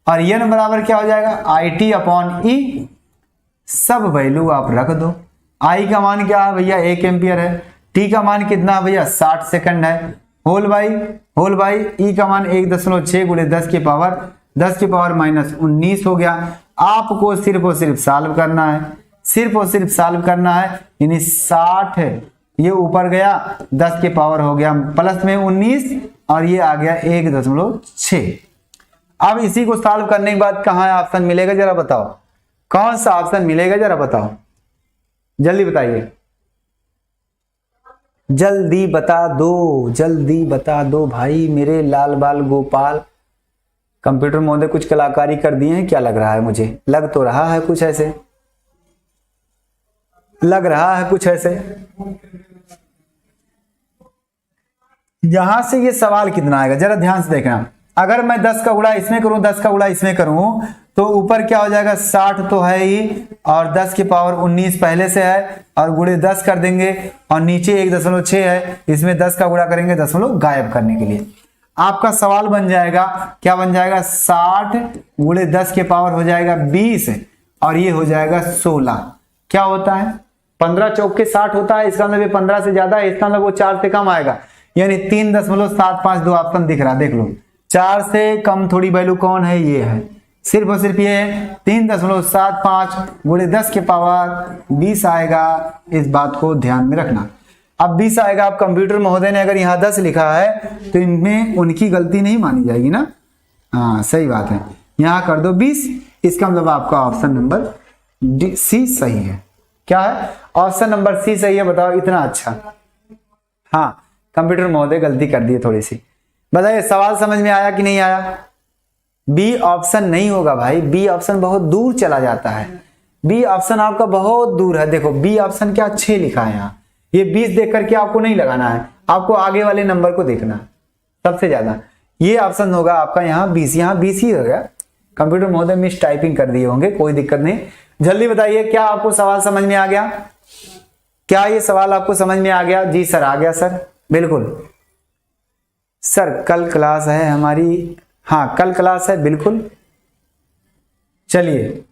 और एन बराबर क्या हो जाएगा, IT/E, सब वैल्यू आप रख दो। आई का मान क्या है भैया, 1 एम्पियर है। टी का मान कितना है भैया, 60 सेकंड है। होल बाई ई का मान 1.6 × 10⁻⁻19 हो गया। आपको सिर्फ और सिर्फ सॉल्व करना है, सिर्फ और सिर्फ सॉल्व करना है। यानी 60 है, ये ऊपर गया 10 के पावर हो गया प्लस में 19, और ये आ गया 1.6। अब इसी को सॉल्व करने के बाद कहाँ ऑप्शन मिलेगा, जरा बताओ, कौन सा ऑप्शन मिलेगा, जरा बताओ, जल्दी बताइए, जल्दी बता दो, जल्दी बता दो भाई मेरे लाल बाल गोपाल। कंप्यूटर महोदय कुछ कलाकारी कर दिए हैं क्या, लग रहा है मुझे, लग तो रहा है कुछ ऐसे, लग रहा है कुछ ऐसे। यहां से ये सवाल कितना आएगा, जरा ध्यान से देखना। अगर मैं 10 का गुणा इसमें करूं, 10 का गुणा इसमें करूं, तो ऊपर क्या हो जाएगा, 60 तो है ही, और 10 की पावर 19 पहले से है, और गुणे 10 कर देंगे, और नीचे 1.6 है, इसमें 10 का गुणा करेंगे दशमलव गायब करने के लिए। आपका सवाल बन जाएगा, क्या बन जाएगा, 60 गुणे 10 के पावर हो जाएगा 20, और ये हो जाएगा 16। क्या होता है, 15 चौक के 60 होता है, इसका मतलब 15 से ज्यादा है, इसका मतलब वो 4 से कम आएगा, यानी 3.752 ऑप्शन दिख रहा, देख लो। 4 से कम थोड़ी वैल्यू कौन है, ये है, सिर्फ और सिर्फ ये 3.75 गुणे 10 के पावर 20 आएगा, इस बात को ध्यान में रखना। अब 20 आएगा, अब कंप्यूटर महोदय ने अगर यहाँ 10 लिखा है तो इनमें उनकी गलती नहीं मानी जाएगी ना। हाँ सही बात है, यहाँ कर दो 20, इसका मतलब आपका ऑप्शन नंबर सी सही है। क्या है? ऑप्शन नंबर सी सही है। बताओ इतना अच्छा। हाँ कंप्यूटर महोदय गलती कर दी है थोड़ी सी। बताइए सवाल समझ में आया कि नहीं आया? बी ऑप्शन नहीं होगा भाई, बी ऑप्शन बहुत दूर चला जाता है। बी ऑप्शन आपका बहुत दूर है। देखो बी ऑप्शन क्या 6 लिखा है यहाँ, ये 20 देख करके आपको नहीं लगाना है, आपको आगे वाले नंबर को देखना है सबसे ज्यादा। ये ऑप्शन होगा आपका यहाँ 20, यहाँ 20 ही हो गया। कंप्यूटर महोदय मिस टाइपिंग कर दिए होंगे, कोई दिक्कत नहीं। जल्दी बताइए क्या आपको सवाल समझ में आ गया? क्या ये सवाल आपको समझ में आ गया? जी सर आ गया सर, बिल्कुल सर। कल क्लास है हमारी, हाँ कल क्लास है बिल्कुल। चलिए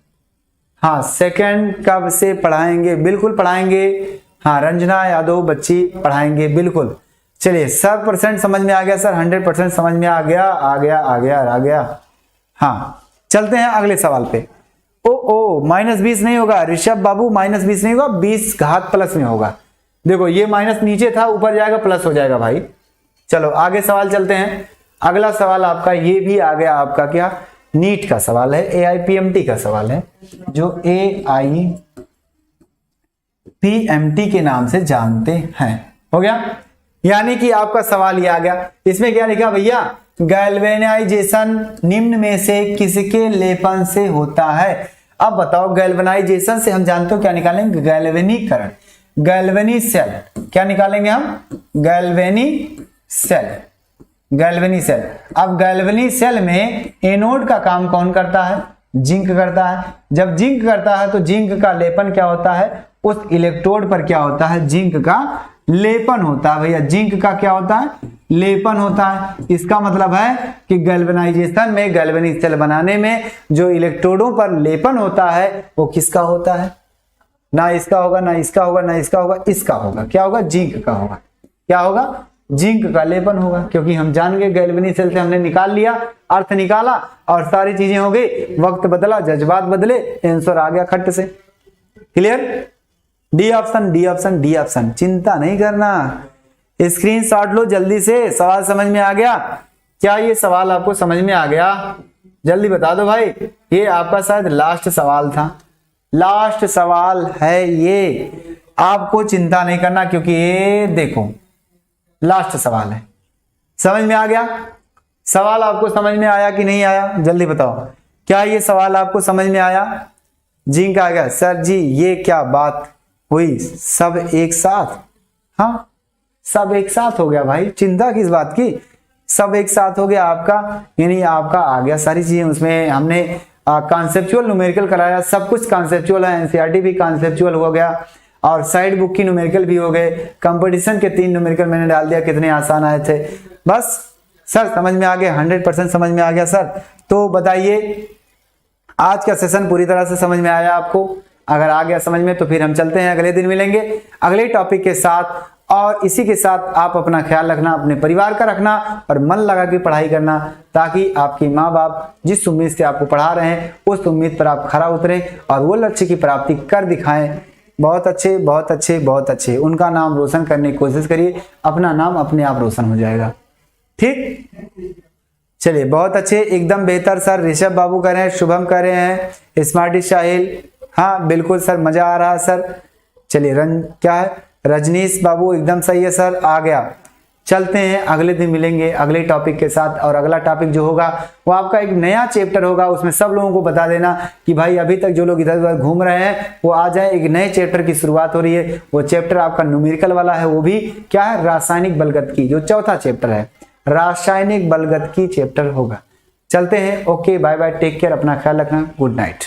हाँ सेकंड कब से पढ़ाएंगे? बिल्कुल पढ़ाएंगे। हाँ रंजना यादव बच्ची पढ़ाएंगे बिल्कुल। चलिए 100% समझ में आ गया सर, 100% समझ में आ गया, आ गया आ गया आ गया। हाँ चलते हैं अगले सवाल पे। ओ -20 नहीं होगा ऋषभ बाबू, -20 नहीं होगा, 20 घात प्लस में होगा। देखो ये माइनस नीचे था, ऊपर जाएगा प्लस हो जाएगा भाई। चलो आगे सवाल चलते हैं। अगला सवाल आपका ये भी आ गया, आपका क्या नीट का सवाल है, AIPMT का सवाल है, जो AIPMT के नाम से जानते हैं। हो गया, यानी कि आपका सवाल ये आ गया। इसमें क्या लिखा भैया? गैल्वेनाइजेशन निम्न में से किसके लेपन से होता है? अब बताओ गैल्वेनाइजेशन से हम जानते हो क्या निकालेंगे? गैल्वेनीकरण, गैल्वेनी सेल। क्या निकालेंगे हम? Galvanic cell, galvanic cell. अब गैल्वेनी सेल में एनोड का काम कौन करता है? जिंक करता है। जब जिंक करता है तो जिंक का लेपन क्या होता है? उस इलेक्ट्रोड पर क्या होता है? जिंक का लेपन होता है भैया। जिंक का क्या होता है? लेपन होता है। इसका मतलब है कि गैल्वेनाइजेशन में, गैल्वेनिक सेल बनाने में जो इलेक्ट्रोडों पर लेपन होता है वो किसका होता है? ना इसका होगा, ना इसका होगा, ना इसका होगा, इसका होगा। क्या होगा? जिंक का होगा। क्या होगा? जिंक का लेपन होगा। क्योंकि हम जान गए गैल्वेनिक सेल से हमने निकाल लिया, अर्थ निकाला और सारी चीजें हो गई। वक्त बदला, जज्बात बदले, आंसर आ गया खट से। Clear? D option, D option, D option. चिंता नहीं करना, स्क्रीनशॉट लो जल्दी से। सवाल समझ में आ गया? क्या ये सवाल आपको समझ में आ गया? जल्दी बता दो भाई। ये आपका शायद लास्ट सवाल था, लास्ट सवाल है ये। आपको चिंता नहीं करना क्योंकि ये देखो लास्ट सवाल है। समझ में आ गया? सवाल आपको समझ में आया कि नहीं आया? जल्दी बताओ, क्या ये सवाल आपको समझ में आया? जिंक आ गया सर जी, ये क्या बात हुई? सब एक साथ? हाँ सब एक साथ हो गया भाई, चिंता किस बात की? सब एक साथ हो गया आपका, यानी आपका आ गया सारी चीजें। उसमें हमने कॉन्सेप्चुअल न्यूमेरिकल कराया, सब कुछ कॉन्सेप्चुअल है। एनसीईआरटी भी कॉन्सेप्चुअल हो गया और साइड बुक की न्यूमेरिकल भी हो गए। कंपटीशन के 3 न्यूमेरिकल मैंने डाल दिया, कितने आसान आए थे। बस सर समझ में आ गया, 100% समझ में आ गया सर। तो बताइए आज का सेशन पूरी तरह से समझ में आया आपको? अगर आ गया समझ में तो फिर हम चलते हैं, अगले दिन मिलेंगे अगले टॉपिक के साथ। और इसी के साथ आप अपना ख्याल रखना, अपने परिवार का रखना और मन लगा के पढ़ाई करना, ताकि आपके माँ बाप जिस उम्मीद से आपको पढ़ा रहे हैं उस उम्मीद पर आप खरा उतरें और वो लक्ष्य की प्राप्ति कर दिखाएं। बहुत अच्छे, बहुत अच्छे, बहुत अच्छे। उनका नाम रोशन करने की कोशिश करिए, अपना नाम अपने आप रोशन हो जाएगा। ठीक, चलिए बहुत अच्छे, एकदम बेहतर सर। ऋषभ बाबू कह रहे हैं, शुभम कह रहे हैं, स्मार्टी साहिल, हाँ बिल्कुल सर, मजा आ रहा है सर। चलिए क्या है, रजनीश बाबू एकदम सही है सर, आ गया। चलते हैं, अगले दिन मिलेंगे अगले टॉपिक के साथ। और अगला टॉपिक जो होगा वो आपका एक नया चैप्टर होगा। उसमें सब लोगों को बता देना कि भाई अभी तक जो लोग इधर उधर घूम रहे हैं वो आ जाए, एक नए चैप्टर की शुरुआत हो रही है। वो चैप्टर आपका न्यूमेरिकल वाला है, वो भी क्या है, रासायनिक बलगत जो चौथा चैप्टर है, रासायनिक बलगत चैप्टर होगा। चलते हैं, okay bye bye, take care, अपना ख्याल रखना, गुड नाइट।